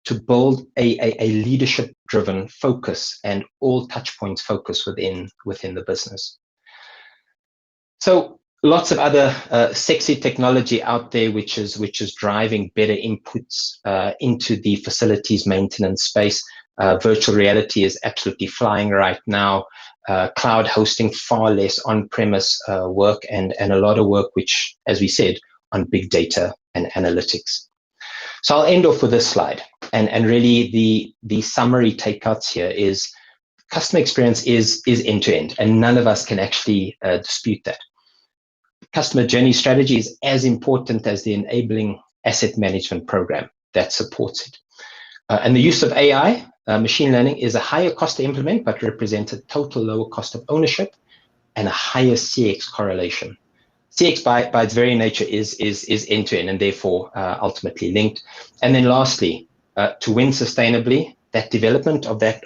to build a leadership-driven focus and all touch points focus within the business. So lots of other sexy technology out there, which is driving better inputs into the facilities maintenance space. Virtual reality is absolutely flying right now. Cloud hosting, far less on-premise work, and a lot of work, which, as we said, on big data and analytics. So I'll end off with this slide, and really the summary takeouts here is customer experience is end-to-end, and none of us can actually dispute that. Customer journey strategy is as important as the enabling asset management program that supports it. And the use of AI, machine learning, is a higher cost to implement, but represents a total lower cost of ownership and a higher CX correlation. CX by its very nature is end-to-end and therefore ultimately linked. And then lastly, to win sustainably, that development of that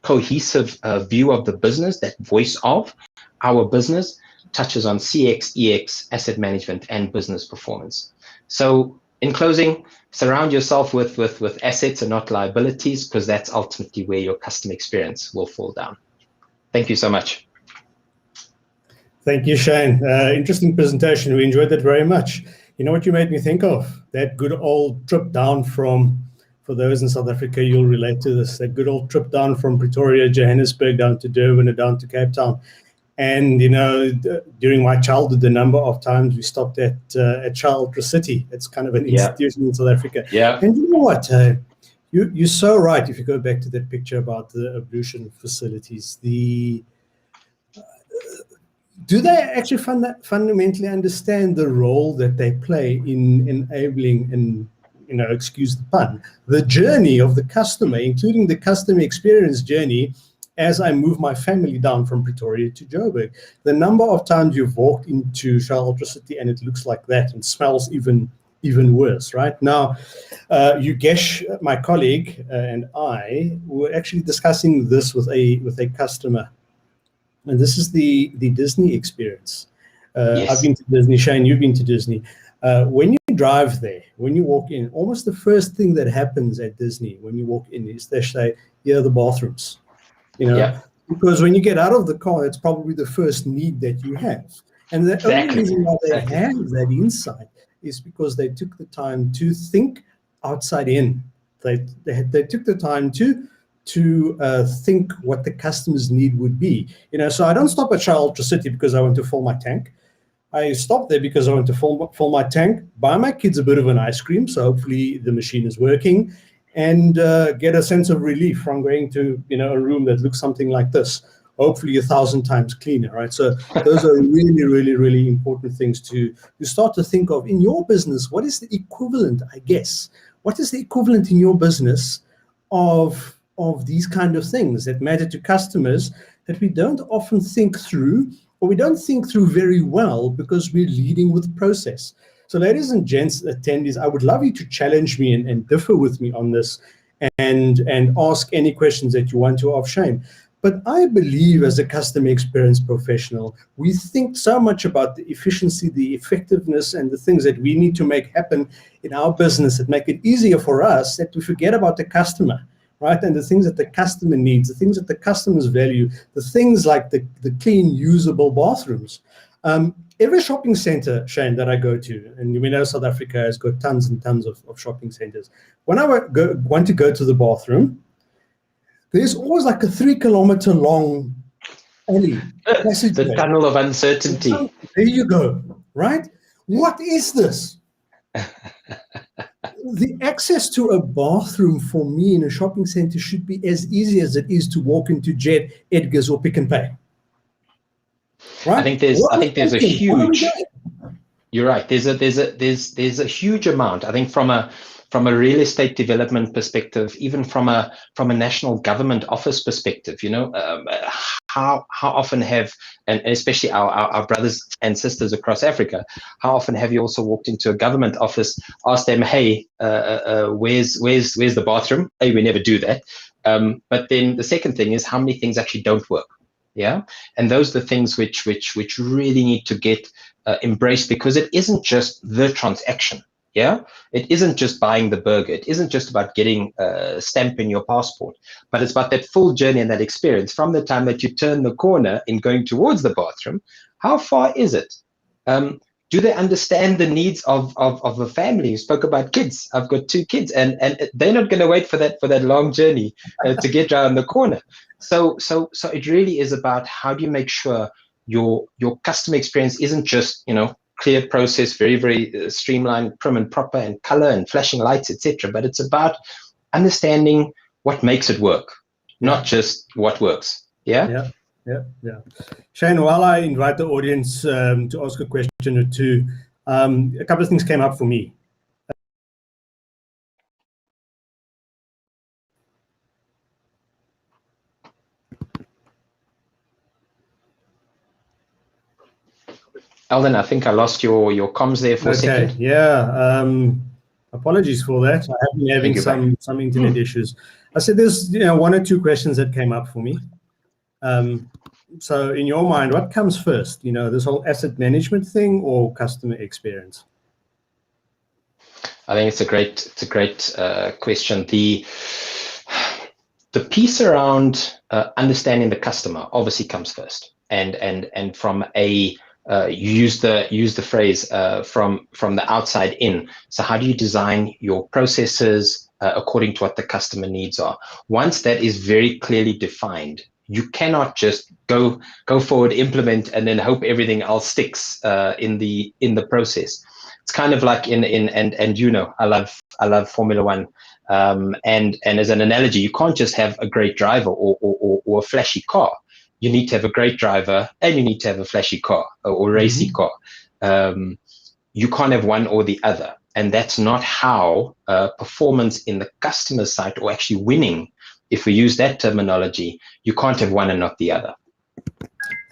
cohesive view of the business, that voice of our business, touches on CX, EX, asset management, and business performance. So in closing, surround yourself with assets and not liabilities, because that's ultimately where your customer experience will fall down. Thank you so much. Thank you, Shane. Interesting presentation. We enjoyed that very much. You know what you made me think of? That good old trip down from, for those in South Africa, you'll relate to this, that good old trip down from Pretoria, Johannesburg, down to Durban or down to Cape Town. And, during my childhood, the number of times we stopped at Ultra City. It's kind of an institution in South Africa. Yeah. And you know what? You're so right. If you go back to that picture about the ablution facilities, do they actually fundamentally understand the role that they play in enabling and, excuse the pun, the journey of the customer, including the customer experience journey, as I move my family down from Pretoria to Joburg? The number of times you've walked into Ultra City and it looks like that and smells even even worse, right? Now, Yugesh, my colleague, and I were actually discussing this with a customer, and this is the Disney experience. Yes. I've been to Disney. Shane, you've been to Disney. When you drive there, when you walk in, almost the first thing that happens at Disney when you walk in is they say, "Here are the bathrooms," Yeah. because when you get out of the car, it's probably the first need that you have. And the only reason why they have that insight is because they took the time to think outside in. They took the time to think what the customer's need would be. So I don't stop at Shell Ultra City because I want to fill my tank. I stop there because I want to fill my tank, buy my kids a bit of an ice cream, so hopefully the machine is working, and get a sense of relief from going to a room that looks something like this, hopefully 1,000 times cleaner, right? So those are really, really, really important things to start to think of in your business. What is the equivalent, I guess? What is the equivalent in your business of these kind of things that matter to customers that we don't often think through, or we don't think through very well because we're leading with process? So ladies and gents, attendees, I would love you to challenge me and differ with me on this and ask any questions that you want to of Shane. But I believe as a customer experience professional, we think so much about the efficiency, the effectiveness, and the things that we need to make happen in our business that make it easier for us that we forget about the customer, right? And the things that the customer needs, the things that the customers value, the things like the clean, usable bathrooms. Every shopping center, Shane, that I go to, and we know South Africa has got tons and tons of shopping centers. When I want to go to the bathroom, there's always like a 3-kilometer long alley. The tunnel of uncertainty. There you go, right? What is this? The access to a bathroom for me in a shopping center should be as easy as it is to walk into Jet, Edgar's, or Pick n Pay. Right? I think there's a huge. You're right. There's a huge amount. I think from a real estate development perspective, even from a national government office perspective, how often have, and especially our brothers and sisters across Africa, how often have you also walked into a government office, asked them, hey, where's the bathroom? Hey, we never do that. But then the second thing is how many things actually don't work. Yeah, and those are the things which really need to get embraced, because it isn't just the transaction. Yeah, it isn't just buying the burger. It isn't just about getting a stamp in your passport, but it's about that full journey and that experience from the time that you turn the corner in going towards the bathroom. How far is it? Do they understand the needs of a family? You spoke about kids. I've got 2 kids, and they're not going to wait for that long journey to get around the corner. So it really is about how do you make sure your customer experience isn't just clear process, very, very streamlined, prim and proper, and color and flashing lights, etc. But it's about understanding what makes it work, not just what works. Yeah. Shane, while I invite the audience to ask a question or two, a couple of things came up for me. Eldon, I think I lost your comms there for a second. Yeah. Apologies for that. I have been having some internet issues. I said there's 1 or 2 questions that came up for me. So in your mind, what comes first? This whole asset management thing or customer experience? I think it's a great question. The piece around understanding the customer obviously comes first, and from a you use the phrase from the outside in. So how do you design your processes according to what the customer needs are? Once that is very clearly defined, you cannot just go forward, implement, and then hope everything else sticks in the process. It's kind of like I love Formula One, and as an analogy, you can't just have a great driver or a flashy car. You need to have a great driver and you need to have a flashy car or racy car. You can't have one or the other, and that's not how performance in the customer side, or actually winning, if we use that terminology, you can't have one and not the other.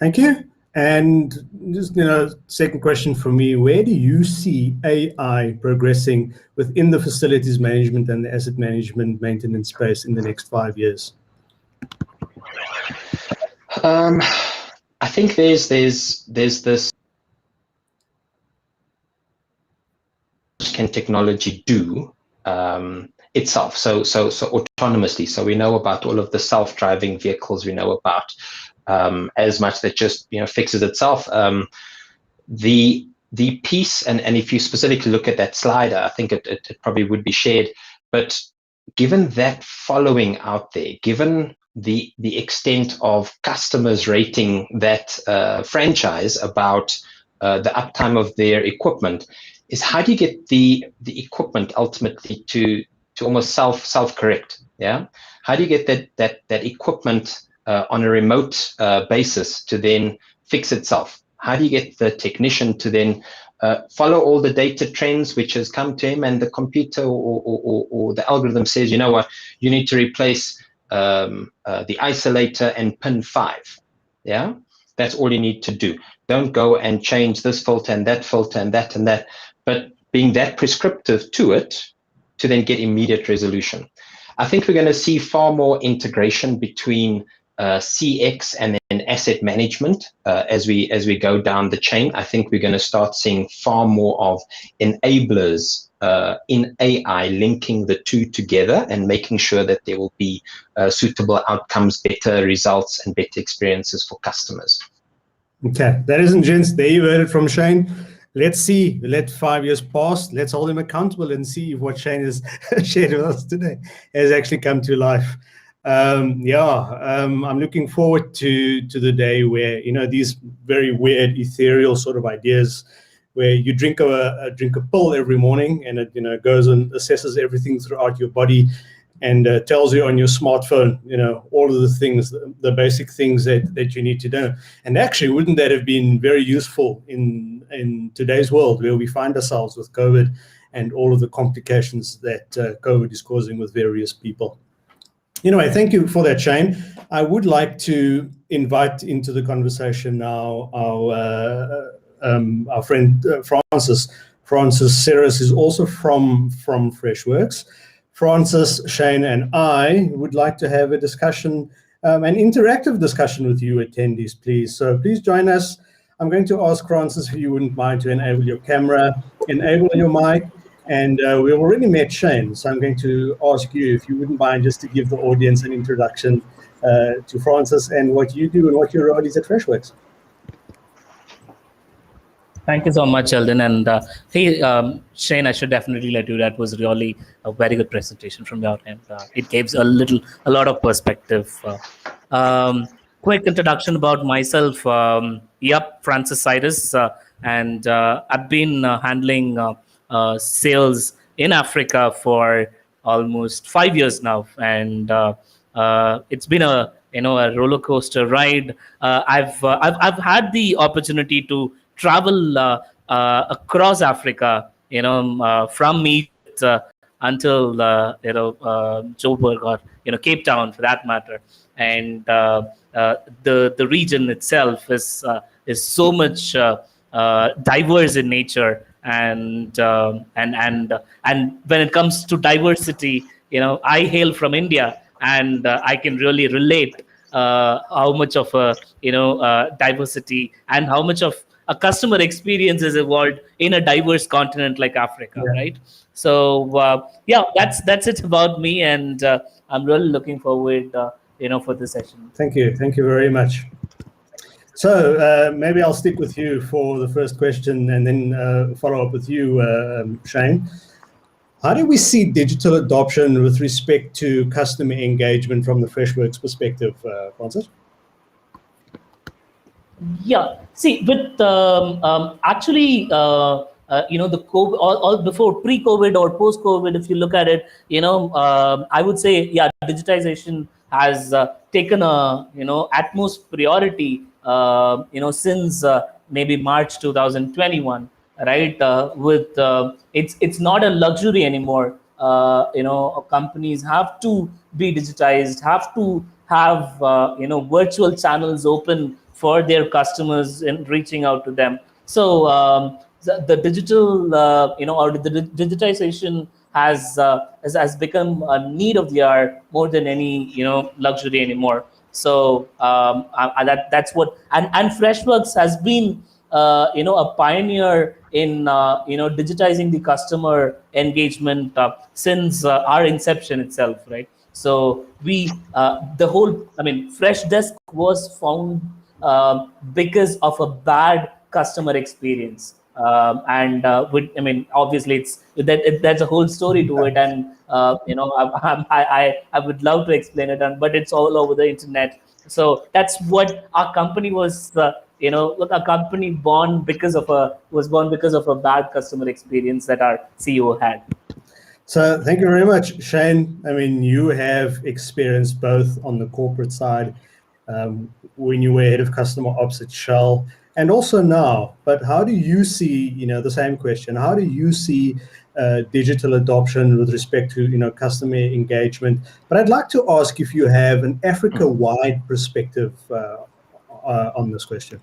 Thank you. And just, second question for me, where do you see AI progressing within the facilities management and the asset management maintenance space in the next 5 years? I think there's this, can technology do itself, so autonomously. So we know about all of the self-driving vehicles, we know about as much that just fixes itself. The piece, and if you specifically look at that slider, I think it probably would be shared, but given that following out there, given the extent of customers rating that franchise about the uptime of their equipment, is how do you get the equipment ultimately to almost self-correct? Yeah, how do you get that equipment on a remote basis to then fix itself? How do you get the technician to then follow all the data trends which has come to him, and the computer or the algorithm says, you know what, you need to replace the isolator and pin 5. Yeah, that's all you need to do. Don't go and change this filter and that filter and that and that, but being that prescriptive to it to then get immediate resolution. I think we're going to see far more integration between CX and then asset management as we go down the chain. I think we're going to start seeing far more of enablers in AI linking the two together and making sure that there will be suitable outcomes, better results, and better experiences for customers. Okay, ladies and gents, there you heard it from Shane. Let's see, let 5 years pass. Let's hold him accountable and see if what Shane has shared with us today has actually come to life. I'm looking forward to the day where these very weird ethereal sort of ideas, where you drink a pill every morning and it goes and assesses everything throughout your body and tells you on your smartphone, all of the things, the basic things that you need to know. And actually, wouldn't that have been very useful in today's world where we find ourselves with COVID and all of the complications that COVID is causing with various people? Anyway, thank you for that, Shane. I would like to invite into the conversation now our friend Francis. Francis Serres is also from Freshworks. Francis, Shane, and I would like to have a discussion, an interactive discussion with you attendees, please. So please join us. I'm going to ask Francis if you wouldn't mind to enable your camera, enable your mic, and we've already met Shane. So I'm going to ask you if you wouldn't mind just to give the audience an introduction to Francis and what you do and what your role is at Freshworks. Thank you so much, Eldon. And hey, Shane, I should definitely let you. That was really a very good presentation from your end. It gives a lot of perspective. Quick introduction about myself. Francis Cyrus, and I've been handling sales in Africa for almost 5 years now, and it's been a roller coaster ride. I've had the opportunity to travel across Africa, from Egypt until Joburg, or Cape Town for that matter, and the region itself is so much diverse in nature, and when it comes to diversity, I hail from India, and I can really relate how much of a diversity and how much of a customer experience has evolved in a diverse continent like Africa, right? So that's it about me, and I'm really looking forward, for this session. Thank you very much. So maybe I'll stick with you for the first question, and then follow up with you, Shane. How do we see digital adoption with respect to customer engagement from the Freshworks perspective, Francis? Yeah, see, with actually, the COVID, all before pre-COVID or post-COVID, if you look at it, I would say, digitization has taken a utmost priority, since maybe March 2021, right? With it's not a luxury anymore. Companies have to be digitized, have to have virtual channels open for their customers and reaching out to them. So the digital, or the digitization has become a need of the hour more than any luxury anymore. So that's what, and Freshworks has been a pioneer in digitizing the customer engagement since our inception itself, right? So Fresh Desk was found because of a bad customer experience. Obviously, that's a whole story to it, and I would love to explain it, but it's all over the internet. So that's what our company was. A company was born because of a bad customer experience that our CEO had. So thank you very much, Shane. I mean, you have experience both on the corporate side, when you were head of customer ops at Shell, and also now. But how do you see, the same question, how do you see digital adoption with respect to, customer engagement? But I'd like to ask if you have an Africa-wide perspective on this question.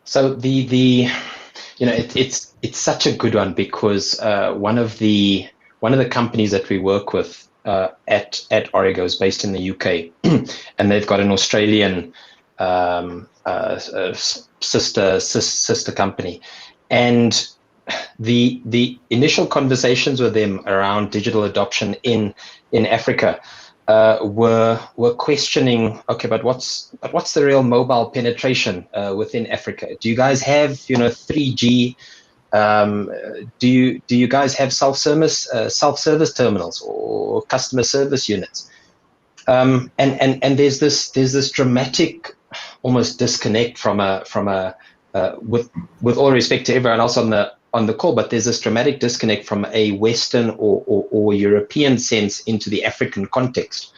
So it's such a good one, because one of the companies that we work with at Origo is based in the UK, and they've got an Australian sister company, and the initial conversations with them around digital adoption in Africa were questioning, okay, but what's the real mobile penetration within Africa? Do you guys have 3G? Do you guys have self-service terminals or customer service units? And there's this dramatic almost disconnect from a with all respect to everyone else on the call, but there's this dramatic disconnect from a Western or European sense into the African context,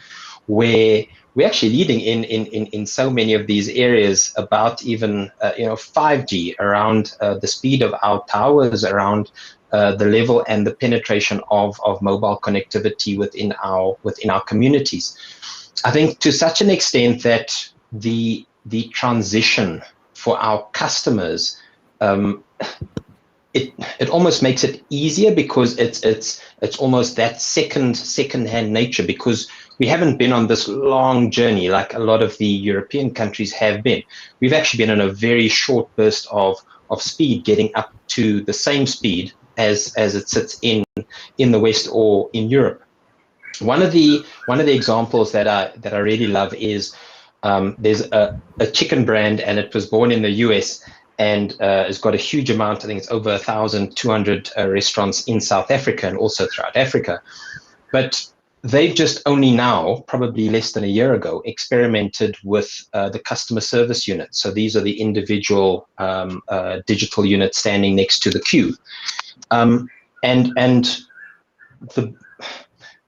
where we're actually leading in so many of these areas about even 5G, around the speed of our towers, around the level and the penetration of mobile connectivity within our communities. I think to such an extent that the transition for our customers, it almost makes it easier, because it's almost that second-hand nature, because we haven't been on this long journey like a lot of the European countries have been. We've actually been on a very short burst of speed, getting up to the same speed as it sits in the West or in Europe. One of the examples that I really love is there's a chicken brand, and it was born in the US, and has got a huge amount. I think it's over 1,200 restaurants in South Africa and also throughout Africa. But they've just only now, probably less than a year ago, experimented with the customer service unit. So these are the individual digital units standing next to the queue, and the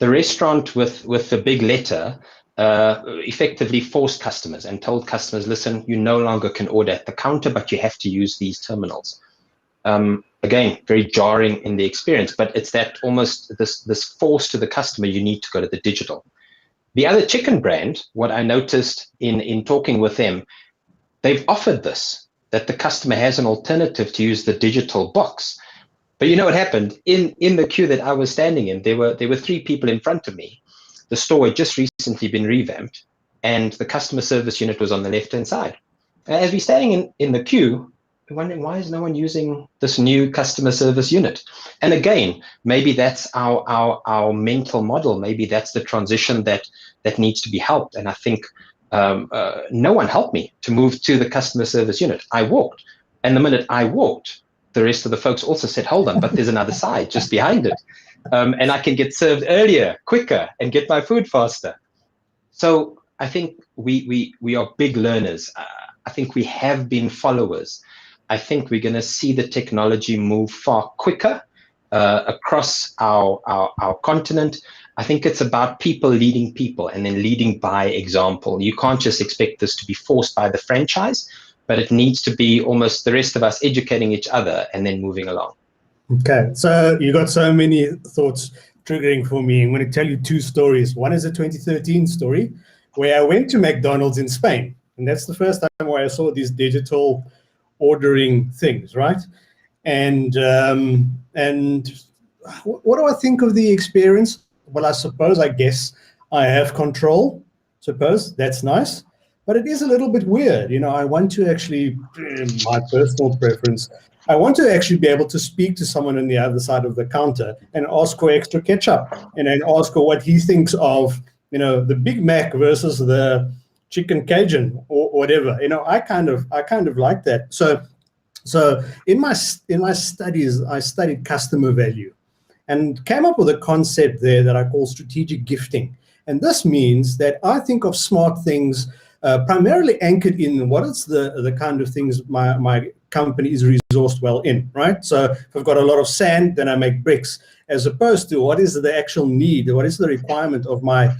restaurant with the big letter effectively forced customers and told customers, listen, you no longer can order at the counter, but you have to use these terminals. Again, very jarring in the experience, but it's that almost this force to the customer, you need to go to the digital. The other chicken brand, what I noticed in talking with them, they've offered this, that the customer has an alternative to use the digital box. But you know what happened? In the queue that I was standing in, there were 3 people in front of me. The store had just recently been revamped, and the customer service unit was on the left-hand side. As we're standing in the queue, we're wondering, why is no one using this new customer service unit? And again, maybe that's our mental model. Maybe that's the transition that needs to be helped. And I think no one helped me to move to the customer service unit. I walked, and the minute I walked, the rest of the folks also said, hold on, but there's another side just behind it. And I can get served earlier, quicker, and get my food faster. So I think we are big learners. I think we have been followers. I think we're going to see the technology move far quicker across our continent. I think it's about people leading people, and then leading by example. You can't just expect this to be forced by the franchise, but it needs to be almost the rest of us educating each other and then moving along. Okay, so you got so many thoughts triggering for me. I'm going to tell you 2 stories. One is a 2013 story where I went to McDonald's in Spain, And that's the first time where I saw these digital ordering things, right? And what do I think of the experience? Well, I guess I have control. Suppose that's nice, but it is a little bit weird. I want to actually, my personal preference, I want to actually be able to speak to someone on the other side of the counter and ask for extra ketchup, and then ask for what he thinks of, the Big Mac versus the chicken Cajun or whatever. I kind of like that. So in my studies, I studied customer value and came up with a concept there that I call strategic gifting. And this means that I think of smart things primarily anchored in what is the kind of things my company is resourced well in, right? So if I've got a lot of sand, then I make bricks, as opposed to what is the actual need, what is the requirement of my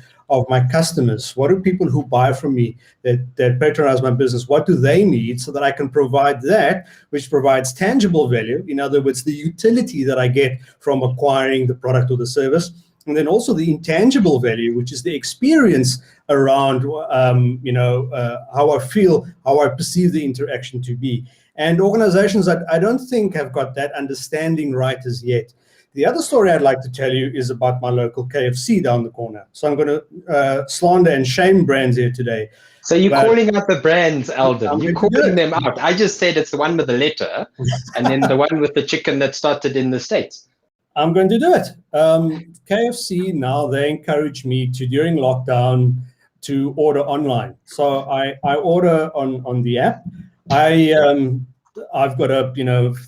customers? What do people who buy from me, that patronize my business, what do they need, so that I can provide that which provides tangible value? In other words, the utility that I get from acquiring the product or the service. And then also the intangible value, which is the experience around, how I feel, how I perceive the interaction to be. And organizations that I don't think have got that understanding right as yet. The other story I'd like to tell you is about my local KFC down the corner. So I'm going to slander and shame brands here today. So you're calling out the brands, Eldon. You're calling them out. I just said it's the one with the letter and then the one with the chicken that started in the States. I'm going to do it. KFC now, they encourage me to, during lockdown, to order online. So I order on the app. I've got a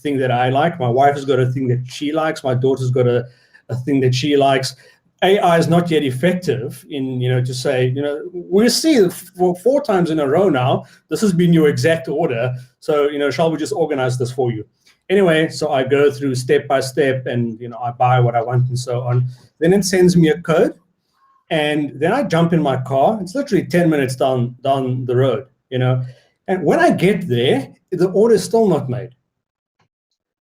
thing that I like. My wife has got a thing that she likes. My daughter's got a thing that she likes. AI is not yet effective in to say we'll see for 4 times in a row now. This has been your exact order. So shall we just organize this for you? Anyway, so I go through step by step, and I buy what I want and so on. Then it sends me a code, and then I jump in my car. It's literally 10 minutes down the road, And when I get there, the order is still not made.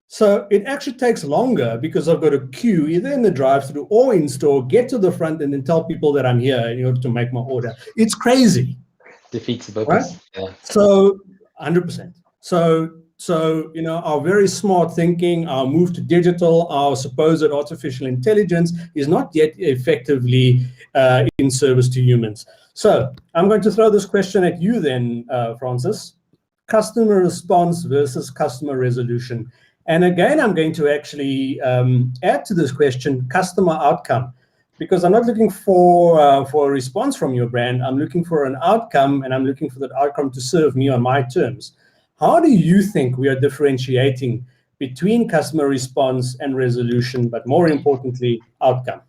So it actually takes longer because I've got to queue either in the drive-thru or in store, get to the front, and then tell people that I'm here in order to make my order. It's crazy. Defeats the purpose. Right? Yeah. So 100%. So, our very smart thinking, our move to digital, our supposed artificial intelligence is not yet effectively in service to humans. So I'm going to throw this question at you then, Francis. Customer response versus customer resolution. And again, I'm going to actually add to this question, customer outcome, because I'm not looking for a response from your brand. I'm looking for an outcome, and I'm looking for that outcome to serve me on my terms. How do you think we are differentiating between customer response and resolution, but more importantly, outcome?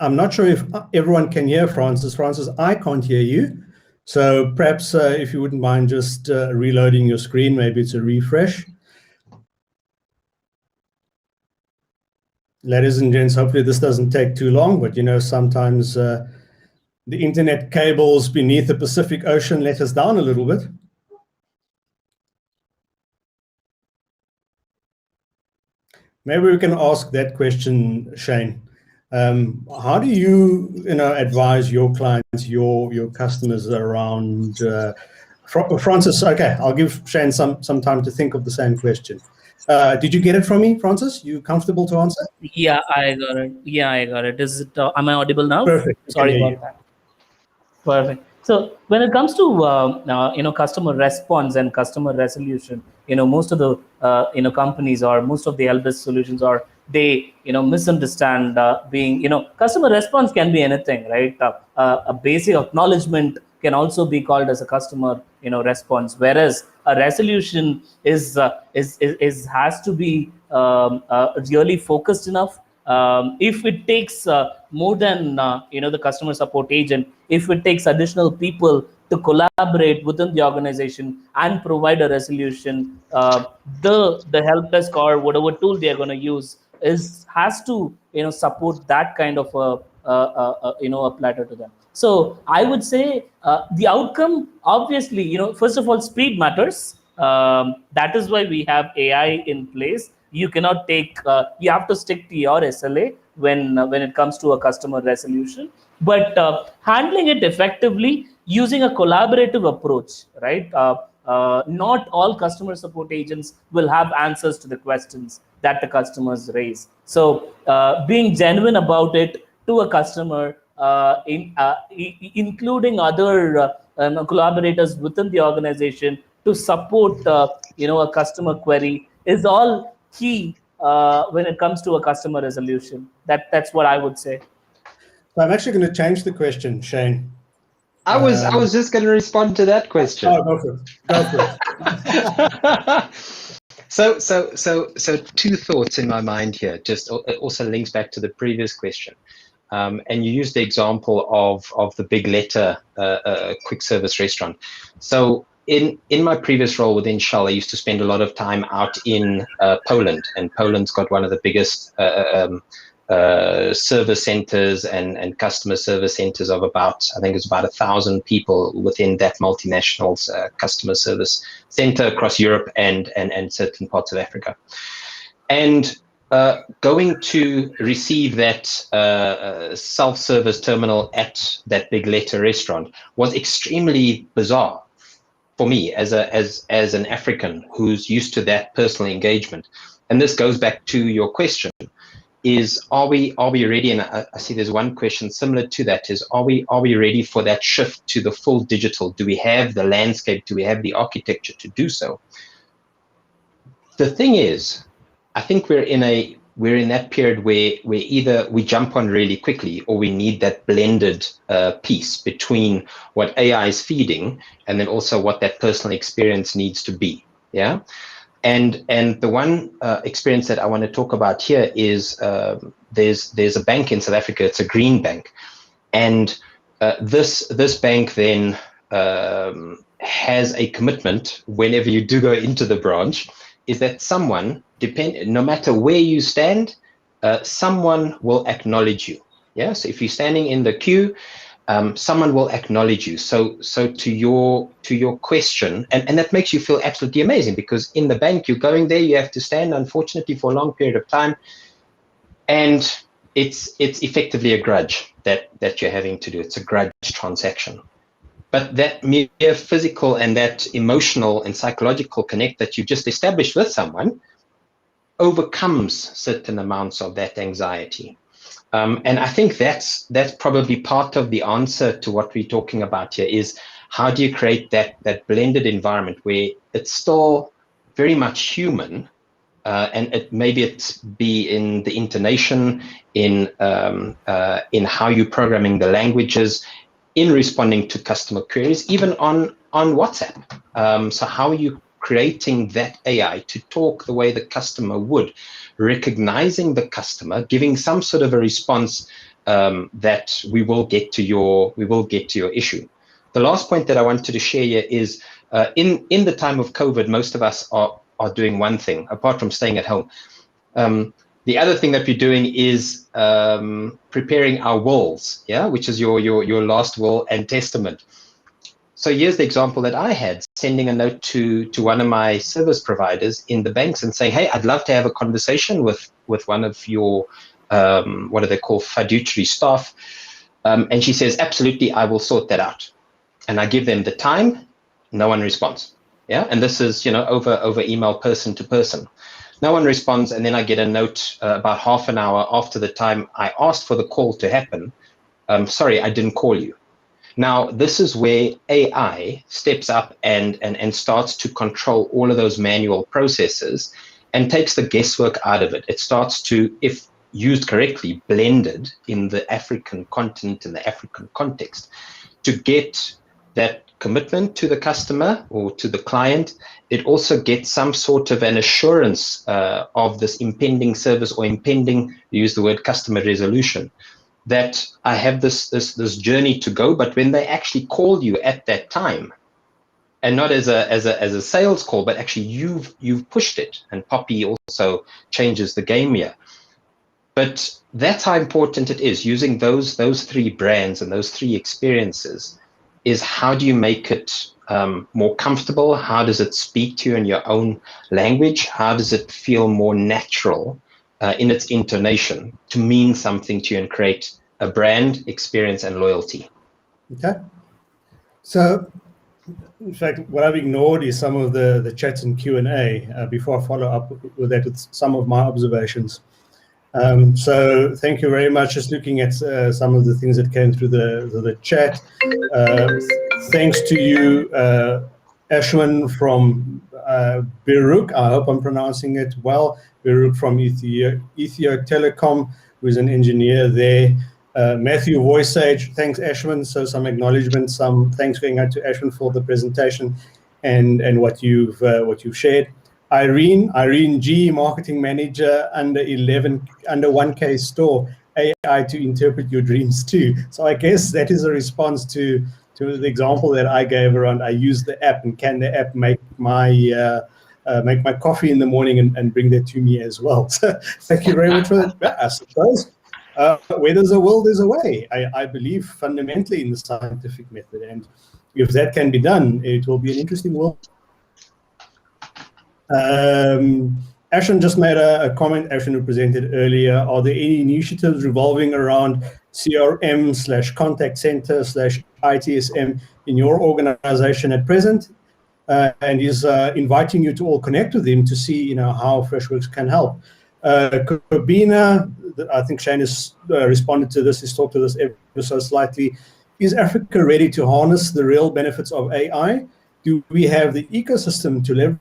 I'm not sure if everyone can hear Francis. Francis, I can't hear you. So perhaps if you wouldn't mind just reloading your screen, maybe it's a refresh. Ladies and gents, hopefully this doesn't take too long, but sometimes the internet cables beneath the Pacific Ocean let us down a little bit. Maybe we can ask that question, Shane. How do you, advise your clients, your customers around? Francis, okay, I'll give Shane some time to think of the same question. Did you get it from me, Francis? You comfortable to answer? Yeah, I got it. Is it? Am I audible now? Perfect. Sorry about that. Perfect. So when it comes to customer response and customer resolution, most of the companies or most of the help-desk solutions they misunderstand being customer response can be anything, right? A basic acknowledgement can also be called as a customer response, whereas a resolution is has to be really focused enough. If it takes more than the customer support agent, if it takes additional people to collaborate within the organization and provide a resolution, the help desk or whatever tool they are going to use has to support that kind of a platter to them. So I would say the outcome, obviously, first of all, speed matters. That is why we have AI in place. You cannot take, you have to stick to your SLA when it comes to a customer resolution. but handling it effectively using a collaborative approach, right? Not all customer support agents will have answers to the questions that the customers raise. So being genuine about it to a customer, including other collaborators within the organization to support a customer query is all key when it comes to a customer resolution. That's what I would say. So I'm actually going to change the question, Shane. I was just going to respond to that question. Oh, go for it. Go for it. So two thoughts in my mind here. Just it also links back to the previous question, and you used the example of the big letter quick service restaurant. So in my previous role within Shell, I used to spend a lot of time out in Poland, and Poland's got one of the biggest service centers and customer service centers of about, I think it's about 1,000 people within that multinational's customer service center across Europe and certain parts of Africa. And going to receive that self-service terminal at that big letter restaurant was extremely bizarre for me as an African who's used to that personal engagement. And this goes back to your question: is are we ready? And I see there's one question similar to that: is are we ready for that shift to the full digital? Do we have the landscape? Do we have the architecture to do so? The thing is, I think we're in that period where either we jump on really quickly, or we need that blended piece between what AI is feeding and then also what that personal experience needs to be. Yeah. And the one experience that I want to talk about here is there's a bank in South Africa. It's a green bank, and this bank then has a commitment whenever you do go into the branch, is that someone, no matter where you stand, someone will acknowledge you. Yeah. So if you're standing in the queue, someone will acknowledge you. So to your question, and that makes you feel absolutely amazing, because in the bank, you're going there, you have to stand, unfortunately, for a long period of time, and it's effectively a grudge that you're having to do. It's a grudge transaction. But that mere physical and that emotional and psychological connect that you just established with someone overcomes certain amounts of that anxiety. And I think that's probably part of the answer to what we're talking about here, is how do you create that blended environment where it's still very much human, and maybe it's be in the intonation, in how you're programming the languages, in responding to customer queries, even on WhatsApp. So how are you creating that AI to talk the way the customer would, recognizing the customer, giving some sort of a response that we will get to your issue. The last point that I wanted to share here is in the time of COVID, most of us are doing one thing apart from staying at home. The other thing that we're doing is preparing our wills, yeah, which is your last will and testament. So here's the example that I had: sending a note to one of my service providers in the banks and saying, hey, I'd love to have a conversation with one of your, what are they called, fiduciary staff. And she says, absolutely, I will sort that out. And I give them the time, no one responds. Yeah, and this is, over email, person to person. No one responds, and then I get a note about half an hour after the time I asked for the call to happen. Sorry, I didn't call you. Now, this is where AI steps up and starts to control all of those manual processes and takes the guesswork out of it. It starts to, if used correctly, blended in the African continent, in the African context, to get that commitment to the customer or to the client. It also gets some sort of an assurance of this impending service or impending, use the word, customer resolution, that I have this journey to go. But when they actually call you at that time, and not as a sales call, but actually you've pushed it, and Poppy also changes the game here. But that's how important it is. Using those three brands and those three experiences is, how do you make it more comfortable? How does it speak to you in your own language? How does it feel more natural in its intonation to mean something to you and create a brand, experience, and loyalty. Okay. So, in fact, what I've ignored is some of the chats and Q&A before I follow up with that with some of my observations. So thank you very much. Just looking at some of the things that came through the chat. Thanks to you, Ashwin from Biruk. I hope I'm pronouncing it well. Biruk from Ethio Telecom, who's an engineer there. Matthew Voiceage, thanks Ashwin. So some acknowledgement, some thanks going out to Ashwin for the presentation and what you've shared. Irene G, marketing manager under 1K store, AI to interpret your dreams too. So I guess that is a response to the example that I gave around. I use the app, and can the app make my coffee in the morning and bring that to me as well? So thank you very much for that. I suppose where there's a will, there's a way. I believe fundamentally in the scientific method, and if that can be done, it will be an interesting world. Ashwin just made a comment. Ashwin, who presented earlier, are there any initiatives revolving around CRM/contact center/ITSM in your organization at present? And is inviting you to all connect with him to see, how Freshworks can help. Kobina, I think Shane has responded to this. He's talked to this ever so slightly. Is Africa ready to harness the real benefits of AI? Do we have the ecosystem to leverage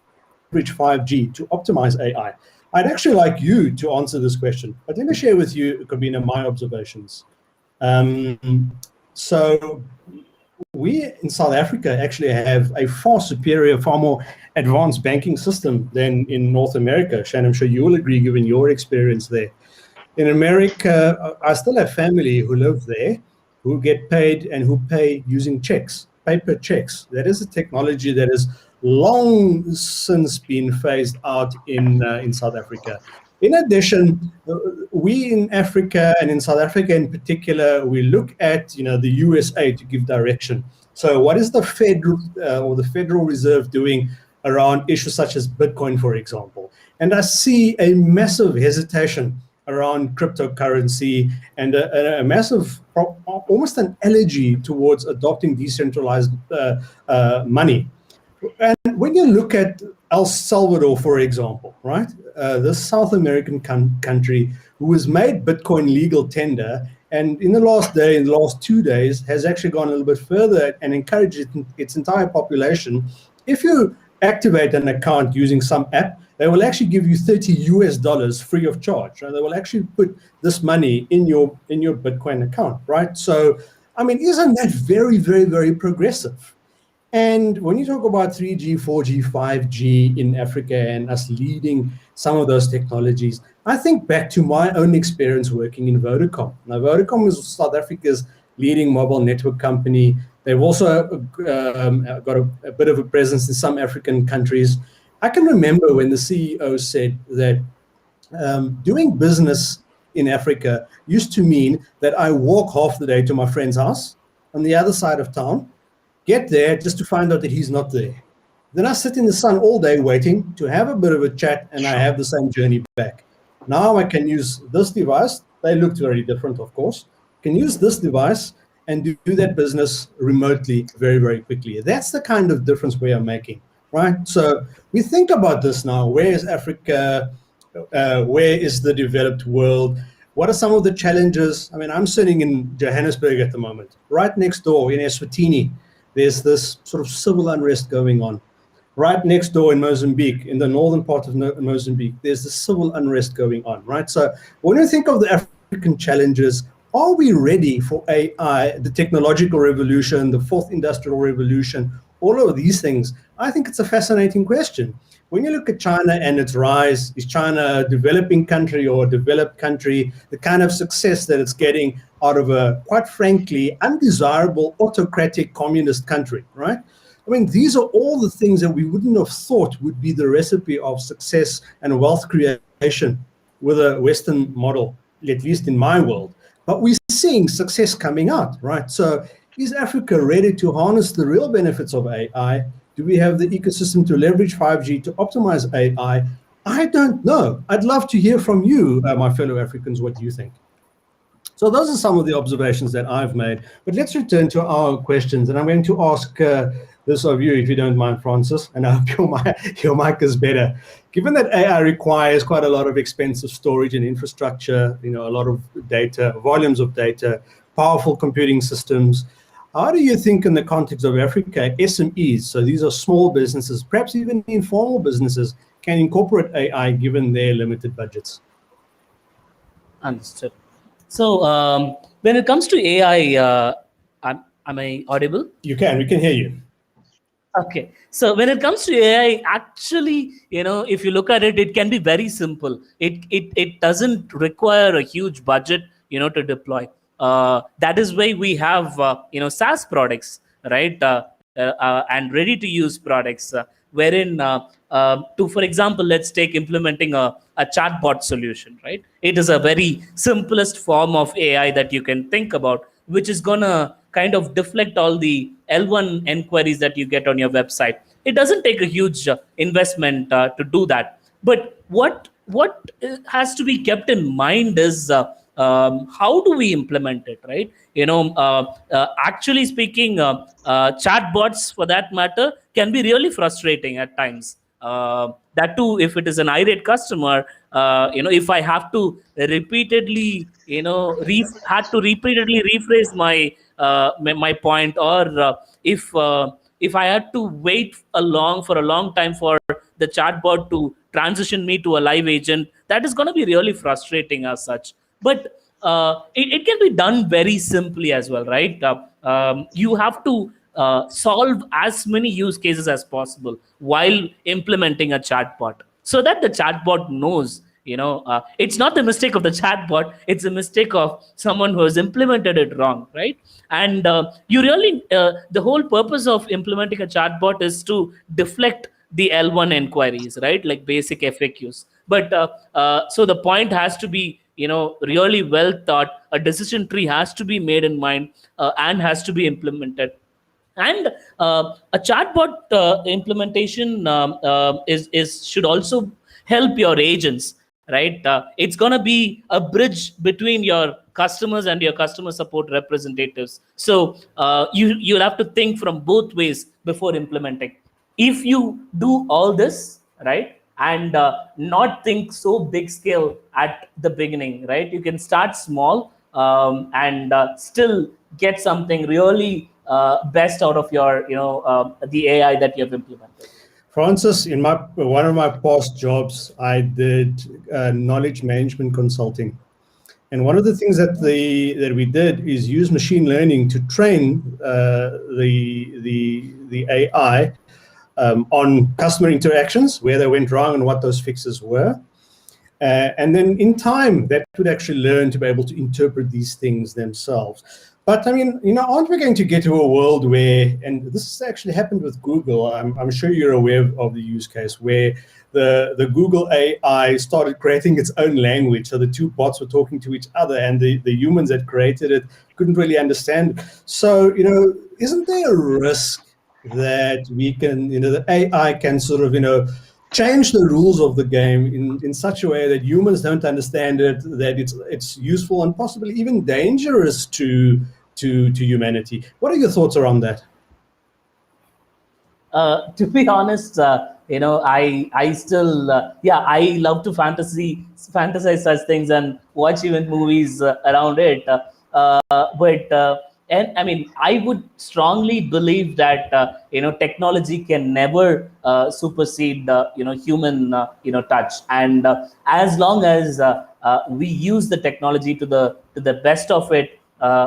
5G to optimize AI? I'd actually like you to answer this question, but let me share with you, Kobina, my observations. So we in South Africa actually have a far superior, far more advanced banking system than in North America. Shane, I'm sure you will agree given your experience there. In America, I still have family who live there, who get paid and who pay using checks, paper checks. That is a technology that has long since been phased out in South Africa. In addition, we in Africa and in South Africa in particular, we look at the USA to give direction. So what is the Federal Reserve doing around issues such as Bitcoin, for example? And I see a massive hesitation around cryptocurrency and a massive, almost an allergy towards adopting decentralized money. And when you look at El Salvador, for example, right, this South American country who has made Bitcoin legal tender, and in the last 2 days, has actually gone a little bit further and encouraged its entire population. If you activate an account using some app, they will actually give you $30 free of charge. Right? They will actually put this money in your Bitcoin account, right? So, I mean, isn't that very, very, very progressive? And when you talk about 3G, 4G, 5G in Africa and us leading some of those technologies, I think back to my own experience working in Vodacom. Now, Vodacom is South Africa's leading mobile network company. They've also got a bit of a presence in some African countries. I can remember when the CEO said that doing business in Africa used to mean that I walk half the day to my friend's house on the other side of town, get there just to find out that he's not there. Then I sit in the sun all day waiting to have a bit of a chat, and I have the same journey back. Now I can use this device. They looked very different, of course. Can use this device and do that business remotely very, very quickly. That's the kind of difference we are making, right? So we think about this now. Where is Africa? Where is the developed world? What are some of the challenges? I mean, I'm sitting in Johannesburg at the moment. Right next door in Eswatini, there's this sort of civil unrest going on. Right next door in Mozambique, in the northern part of Mozambique, there's the civil unrest going on, right? So when we think of the African challenges, are we ready for AI, the technological revolution, the fourth industrial revolution, all of these things? I think it's a fascinating question. When you look at China and its rise, is China a developing country or a developed country? The kind of success that it's getting out of a, quite frankly, undesirable autocratic communist country, right? I mean, these are all the things that we wouldn't have thought would be the recipe of success and wealth creation with a Western model, at least in my world. But we're seeing success coming out, right? So is Africa ready to harness the real benefits of AI? Do we have the ecosystem to leverage 5G to optimize AI? I don't know. I'd love to hear from you, my fellow Africans, what you think. So those are some of the observations that I've made. But let's return to our questions. And I'm going to ask this of you, if you don't mind, Francis, and I hope your mic is better. Given that AI requires quite a lot of expensive storage and infrastructure, a lot of data, volumes of data, powerful computing systems, how do you think in the context of Africa, SMEs, so these are small businesses, perhaps even informal businesses, can incorporate AI given their limited budgets? Understood. So when it comes to AI, am I audible? We can hear you. Okay. So when it comes to AI, actually, if you look at it, it can be very simple. It doesn't require a huge budget, to deploy. That is why we have, SaaS products, right? And ready to use products, wherein, for example, let's take implementing a chatbot solution, right? It is a very simplest form of AI that you can think about, which is gonna kind of deflect all the L1 enquiries that you get on your website. It doesn't take a huge investment to do that. But what has to be kept in mind is how do we implement it, right? Actually speaking, chatbots, for that matter, can be really frustrating at times. That too, if it is an irate customer, if I have to repeatedly, had to repeatedly rephrase my point, or if I had to wait for a long time for the chatbot to transition me to a live agent, that is going to be really frustrating as such. But it can be done very simply as well, right? You have to solve as many use cases as possible while implementing a chatbot, so that the chatbot knows, it's not the mistake of the chatbot, it's a mistake of someone who has implemented it wrong, right? And you really, the whole purpose of implementing a chatbot is to deflect the L1 enquiries, right? Like basic FAQs. But so the point has to be, really well thought. A decision tree has to be made in mind, and has to be implemented. And a chatbot implementation is should also help your agents, right? It's going to be a bridge between your customers and your customer support representatives. So you'll have to think from both ways before implementing. If you do all this, right, and not think so big scale at the beginning, right, you can start small, and still get something really best out of your, the AI that you have implemented. Francis, in one of my past jobs, I did knowledge management consulting, and one of the things that we did is use machine learning to train the AI on customer interactions, where they went wrong and what those fixes were. And then in time, that would actually learn to be able to interpret these things themselves. But I mean, aren't we going to get to a world where, and this has actually happened with Google, I'm sure you're aware of the use case, where the Google AI started creating its own language. So the two bots were talking to each other, and the humans that created it couldn't really understand. So, isn't there a risk that we can, the AI can sort of, change the rules of the game in such a way that humans don't understand it, that it's useful and possibly even dangerous to humanity? What are your thoughts around that? To be honest, I still, I love to fantasize such things and watch even movies around it. And I mean, I would strongly believe that technology can never supersede human touch, and as long as we use the technology to the best of it,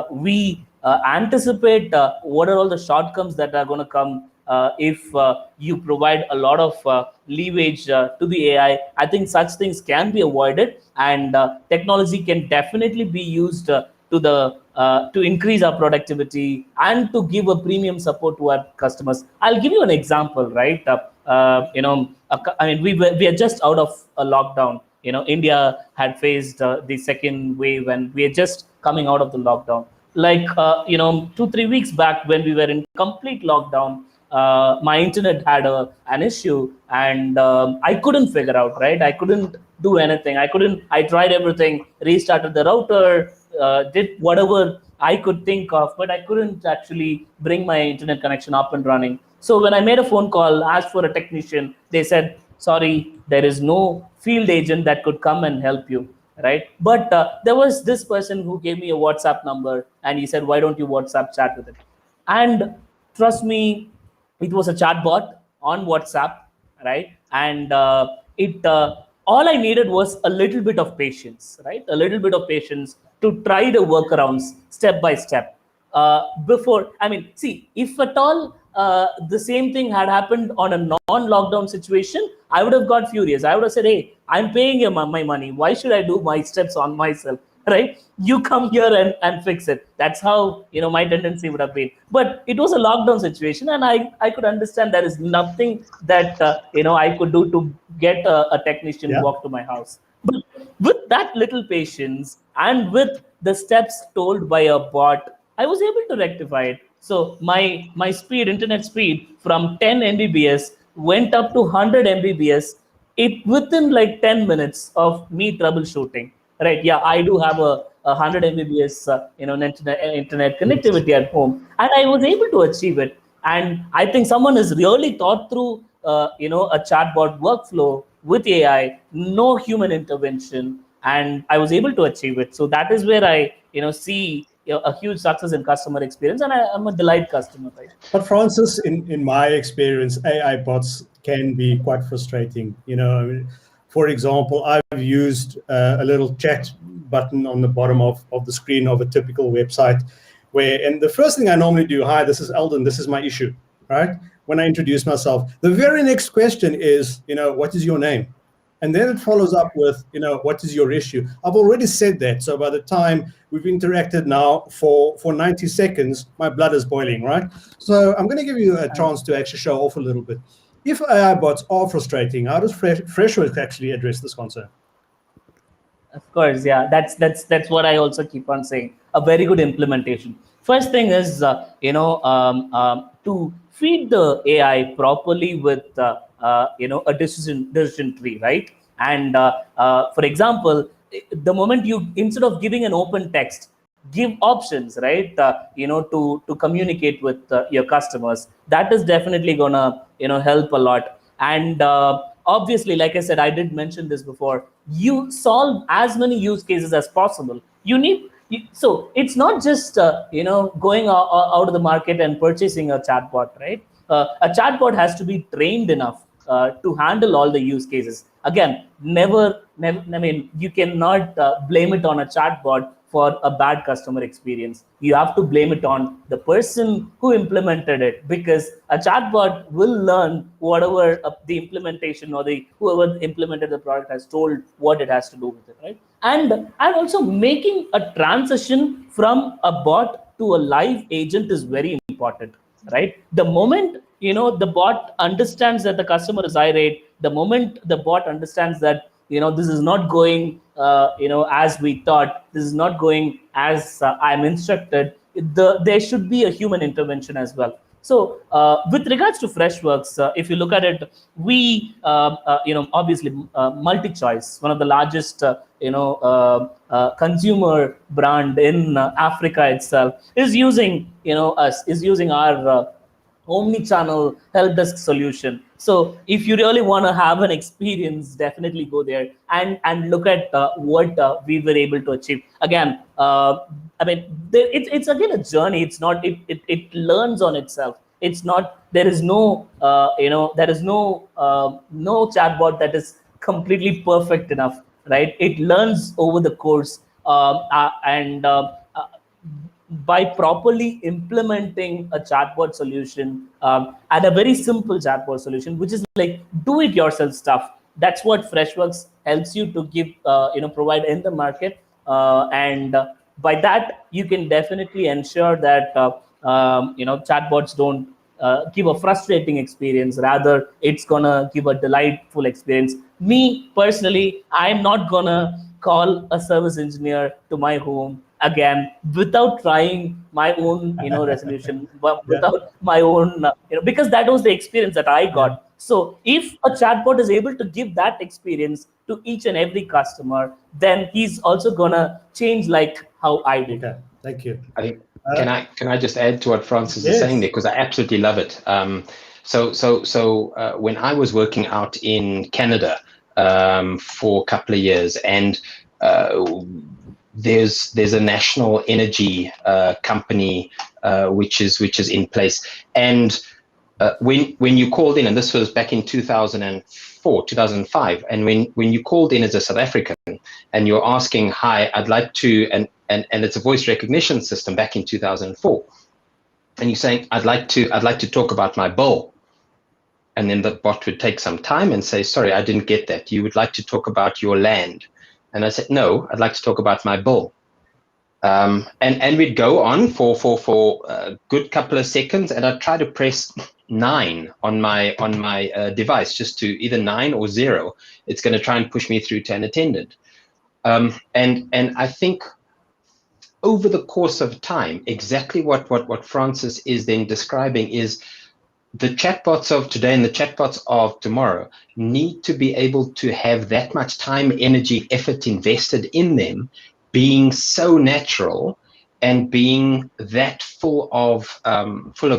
we anticipate what are all the shortcomings that are going to come if you provide a lot of leverage to the AI. I think such things can be avoided, and technology can definitely be used to increase our productivity and to give a premium support to our customers. I'll give you an example, right? I mean, we are just out of a lockdown. India had faced the second wave, and we are just coming out of the lockdown. Like 2-3 weeks back, when we were in complete lockdown, my internet had an issue, and I couldn't figure out, right? I couldn't do anything. I tried everything, restarted the router, did whatever I could think of, but I couldn't actually bring my internet connection up and running. So when I made a phone call, asked for a technician, they said, sorry, there is no field agent that could come and help you, right? But there was this person who gave me a WhatsApp number, and he said, why don't you WhatsApp chat with it? And trust me, it was a chatbot on WhatsApp, right? And it all I needed was a little bit of patience, right? A little bit of patience to try the workarounds step by step. Before, I mean, see, if at all the same thing had happened on a non-lockdown situation, I would have got furious. I would have said, hey, I'm paying you my money. Why should I do my steps on myself? Right? You come here and fix it. That's how, my tendency would have been. But it was a lockdown situation, and I could understand there is nothing that I could do to get a technician walk to my house. But with that little patience and with the steps told by a bot, I was able to rectify it. So my speed, internet speed, from 10 Mbps went up to 100 Mbps. It within like 10 minutes of me troubleshooting. Right? Yeah, I do have a 100 Mbps internet connectivity at home, and I was able to achieve it. And I think someone has really thought through a chatbot workflow with AI, no human intervention, and I was able to achieve it. So that is where I see a huge success in customer experience, and I'm a delight customer. Right? But Francis, in my experience, AI bots can be quite frustrating. For example, I've used a little chat button on the bottom of the screen of a typical website and the first thing I normally do, hi, this is Eldon, this is my issue, right? When I introduce myself, the very next question is, what is your name? And then it follows up with, what is your issue? I've already said that. So by the time we've interacted now for 90 seconds, my blood is boiling, right? So I'm going to give you a chance to actually show off a little bit. If AI bots are frustrating, how does Freshworks actually address this concern? Of course, yeah. That's what I also keep on saying. A very good implementation. First thing is, to feed the AI properly with, a decision tree, right? And for example, the moment instead of giving an open text, give options, right? To communicate with your customers. That is definitely gonna help a lot. And obviously, like I said, I did mention this before, you solve as many use cases as possible. So it's not just going out of the market and purchasing a chatbot, right? A chatbot has to be trained enough to handle all the use cases. Again, never I mean, you cannot blame it on a chatbot for a bad customer experience. You have to blame it on the person who implemented it, because a chatbot will learn whatever the implementation or whoever implemented the product has told what it has to do with it, right? And also making a transition from a bot to a live agent is very important, right? The moment the bot understands that the customer is irate, the moment the bot understands that this is not going as we thought, this is not going as I'm instructed, there should be a human intervention as well. So with regards to Freshworks, if you look at it, we obviously multi-choice, one of the largest consumer brand in Africa itself, is using our omni-channel help desk solution. So if you really want to have an experience, definitely go there and look at what we were able to achieve. Again, I mean, it's again a journey. It's not, it learns on itself. It's not, there is no no chatbot that is completely perfect enough, right? It learns over the course, and by properly implementing a chatbot solution, and a very simple chatbot solution, which is like do-it-yourself stuff. That's what Freshworks helps you to give, provide in the market, and by that you can definitely ensure that chatbots don't give a frustrating experience. Rather, it's gonna give a delightful experience. Me personally, I'm not gonna call a service engineer to my home again without trying my own, resolution, but without my own, because that was the experience that I got. So if a chatbot is able to give that experience to each and every customer, then he's also gonna change like how I did. Okay, thank you. I think can I just add to what Francis is Yes. saying there, because I absolutely love it. So when I was working out in Canada for a couple of years, and there's a national energy company which is in place, and when you called in, and this was back in 2004, 2005, and when you called in as a South African and you're asking, hi, I'd like to, and it's a voice recognition system back in 2004, and you're saying, I'd like to talk about my bill, and then the bot would take some time and say, sorry, I didn't get that. You would like to talk about your land, and I said, no, I'd like to talk about my bill. And we'd go on for a good couple of seconds, and I'd try to press 9 on my device, just to either 9 or 0. It's going to try and push me through to an attendant. And I think over the course of time, exactly what Francis is then describing is the chatbots of today and the chatbots of tomorrow need to be able to have that much time, energy, effort invested in them, being so natural and being that full of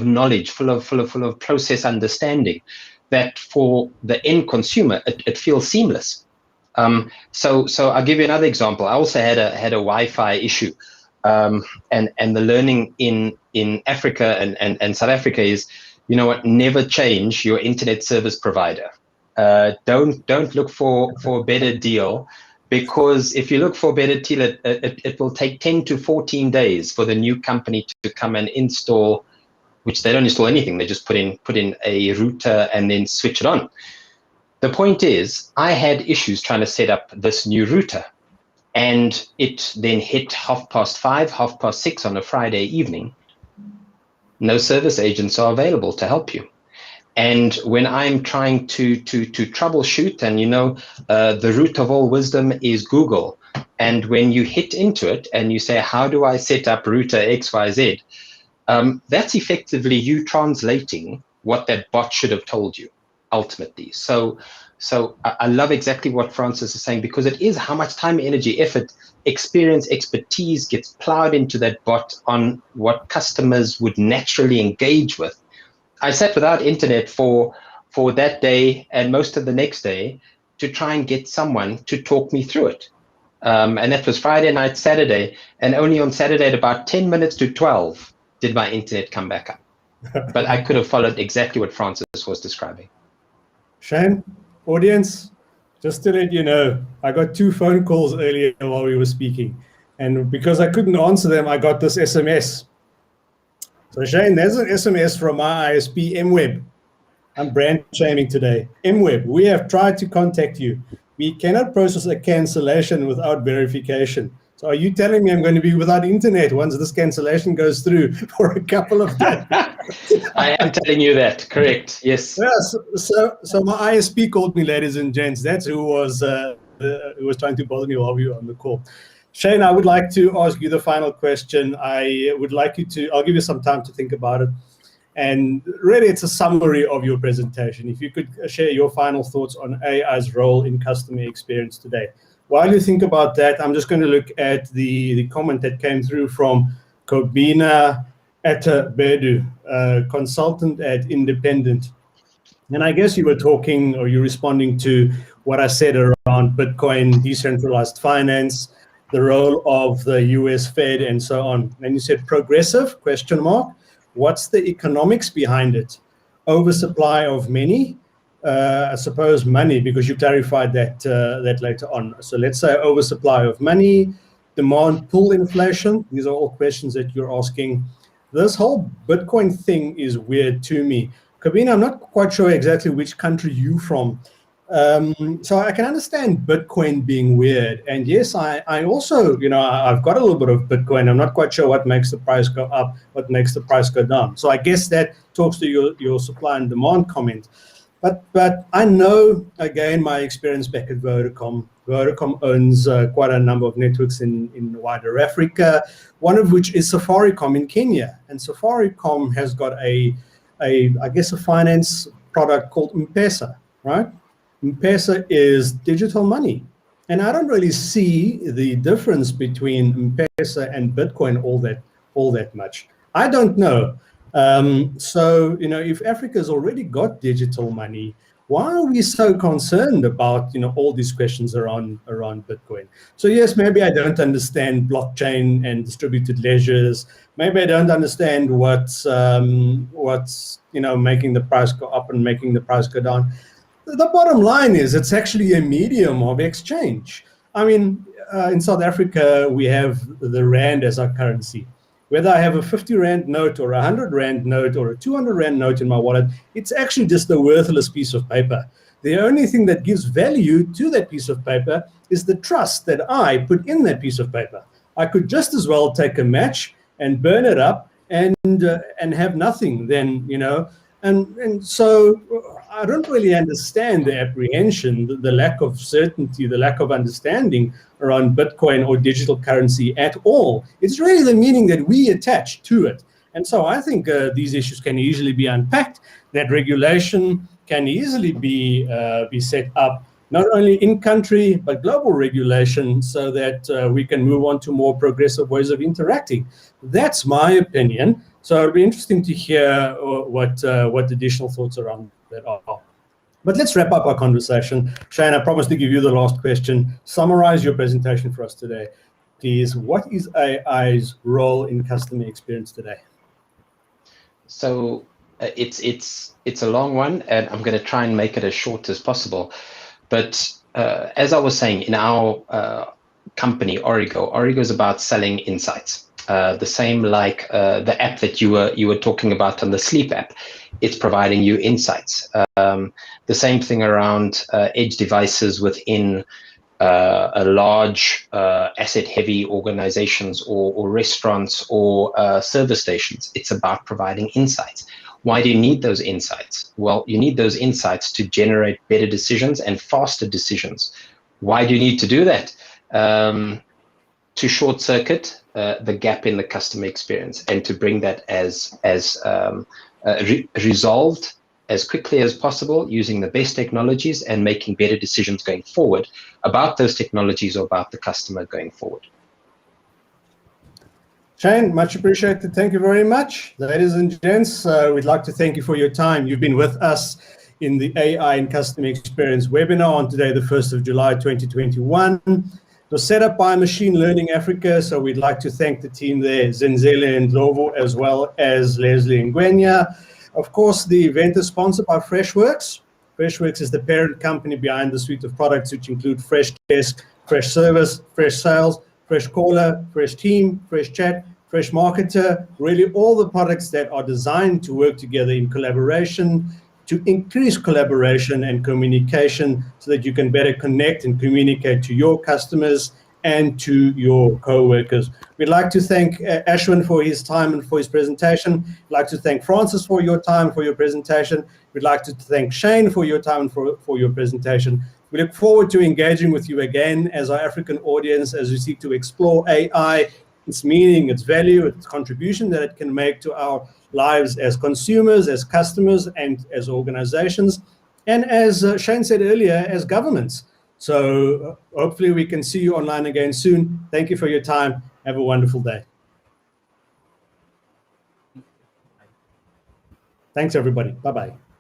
knowledge, full of process understanding, that for the end consumer it feels seamless. So I'll give you another example. I also had a Wi-Fi issue, and the learning in Africa and South Africa is, you know what, never change your internet service provider. Don't look for a better deal, because if you look for a better deal, it will take 10 to 14 days for the new company to come and install, which they don't install anything. They just put in a router and then switch it on. The point is, I had issues trying to set up this new router, and it then hit 5:30, 6:30 on a Friday evening. No service agents are available to help you. And when I'm trying to troubleshoot, and the root of all wisdom is Google, and when you hit into it and you say, how do I set up router XYZ, that's effectively you translating what that bot should have told you ultimately. So I love exactly what Francis is saying, because it is how much time, energy, effort, experience, expertise gets plowed into that bot on what customers would naturally engage with. I sat without internet for that day and most of the next day to try and get someone to talk me through it. And that was Friday night, Saturday, and only on Saturday at about 10 minutes to 12 did my internet come back up. But I could have followed exactly what Francis was describing. Shane, audience, just to let you know, I got 2 phone calls earlier while we were speaking. And because I couldn't answer them, I got this SMS. So Shane, there's an SMS from my ISP, MWeb. I'm brand shaming today. MWeb, we have tried to contact you. We cannot process a cancellation without verification. So are you telling me I'm going to be without internet once this cancellation goes through for a couple of days? I am telling you that, correct, yes. Yeah, so my ISP called me, ladies and gents. That's who was trying to bother me while we were on the call. Shane, I would like to ask you the final question. I would like you to, I'll give you some time to think about it. And really, it's a summary of your presentation. If you could share your final thoughts on AI's role in customer experience today. While you think about that, I'm just going to look at the comment that came through from Kobina Atabedu, consultant at Independent. And I guess you were talking, or you're responding to what I said around Bitcoin, decentralized finance, the role of the US Fed, and so on. And you said progressive, question mark. What's the economics behind it? Oversupply of many, I suppose money, because you clarified that later on. So let's say oversupply of money, demand pull inflation. These are all questions that you're asking. This whole Bitcoin thing is weird to me. Kobina, I'm not quite sure exactly which country you're from. So I can understand Bitcoin being weird. And yes, I also, I've got a little bit of Bitcoin. I'm not quite sure what makes the price go up, what makes the price go down. So I guess that talks to your supply and demand comment. But I know, again, my experience back at Vodacom. Vodacom owns quite a number of networks in wider Africa, one of which is Safaricom in Kenya. And Safaricom has got I guess, a finance product called M-Pesa, right? M-Pesa is digital money. And I don't really see the difference between M-Pesa and Bitcoin all that much. I don't know. So, if Africa's already got digital money, why are we so concerned about, all these questions around Bitcoin? So yes, maybe I don't understand blockchain and distributed ledgers. Maybe I don't understand what's making the price go up and making the price go down. The bottom line is it's actually a medium of exchange. I mean, in South Africa, we have the rand as our currency. Whether I have a 50 Rand note or a 100 Rand note or a 200 Rand note in my wallet, it's actually just a worthless piece of paper. The only thing that gives value to that piece of paper is the trust that I put in that piece of paper. I could just as well take a match and burn it up and have nothing then, and so I don't really understand the apprehension, the lack of certainty, the lack of understanding around Bitcoin or digital currency at all. It's really the meaning that we attach to it. And so I think these issues can easily be unpacked. That regulation can easily be set up, not only in country, but global regulation, so that we can move on to more progressive ways of interacting. That's my opinion. So it'll be interesting to hear what additional thoughts around that are. But let's wrap up our conversation. Shane, I promised to give you the last question. Summarize your presentation for us today, please. What is AI's role in customer experience today? So it's a long one, and I'm going to try and make it as short as possible. But as I was saying, in our company, Origo is about selling insights. The same like the app that you were talking about on the sleep app. It's providing you insights. The same thing around edge devices within a large asset-heavy organizations or restaurants or service stations. It's about providing insights. Why do you need those insights? Well, you need those insights to generate better decisions and faster decisions. Why do you need to do that? To short circuit the gap in the customer experience and to bring that as resolved as quickly as possible using the best technologies and making better decisions going forward about those technologies or about the customer going forward. Shane, much appreciated. Thank you very much. Ladies and gents, we'd like to thank you for your time. You've been with us in the AI and Customer Experience webinar on today, the 1st of July, 2021. It was set up by Machine Learning Africa, so we'd like to thank the team there, Zenzele and Lovo, as well as Leslie and Gwenya. Of course, the event is sponsored by Freshworks. Freshworks is the parent company behind the suite of products which include Fresh Desk, Fresh Service, Fresh Sales, Fresh Caller, Fresh Team, Fresh Chat, Fresh Marketer, really all the products that are designed to work together in collaboration, to increase collaboration and communication so that you can better connect and communicate to your customers and to your co-workers. We'd like to thank Ashwin for his time and for his presentation. We'd like to thank Francis for your time, for your presentation. We'd like to thank Shane for your time and for your presentation. We look forward to engaging with you again as our African audience as we seek to explore AI, its meaning, its value, its contribution that it can make to our lives as consumers, as customers, and as organizations, and as Shane said earlier, as governments. So hopefully we can see you online again soon. Thank you for your time. Have a wonderful day. Thanks, everybody. Bye-bye.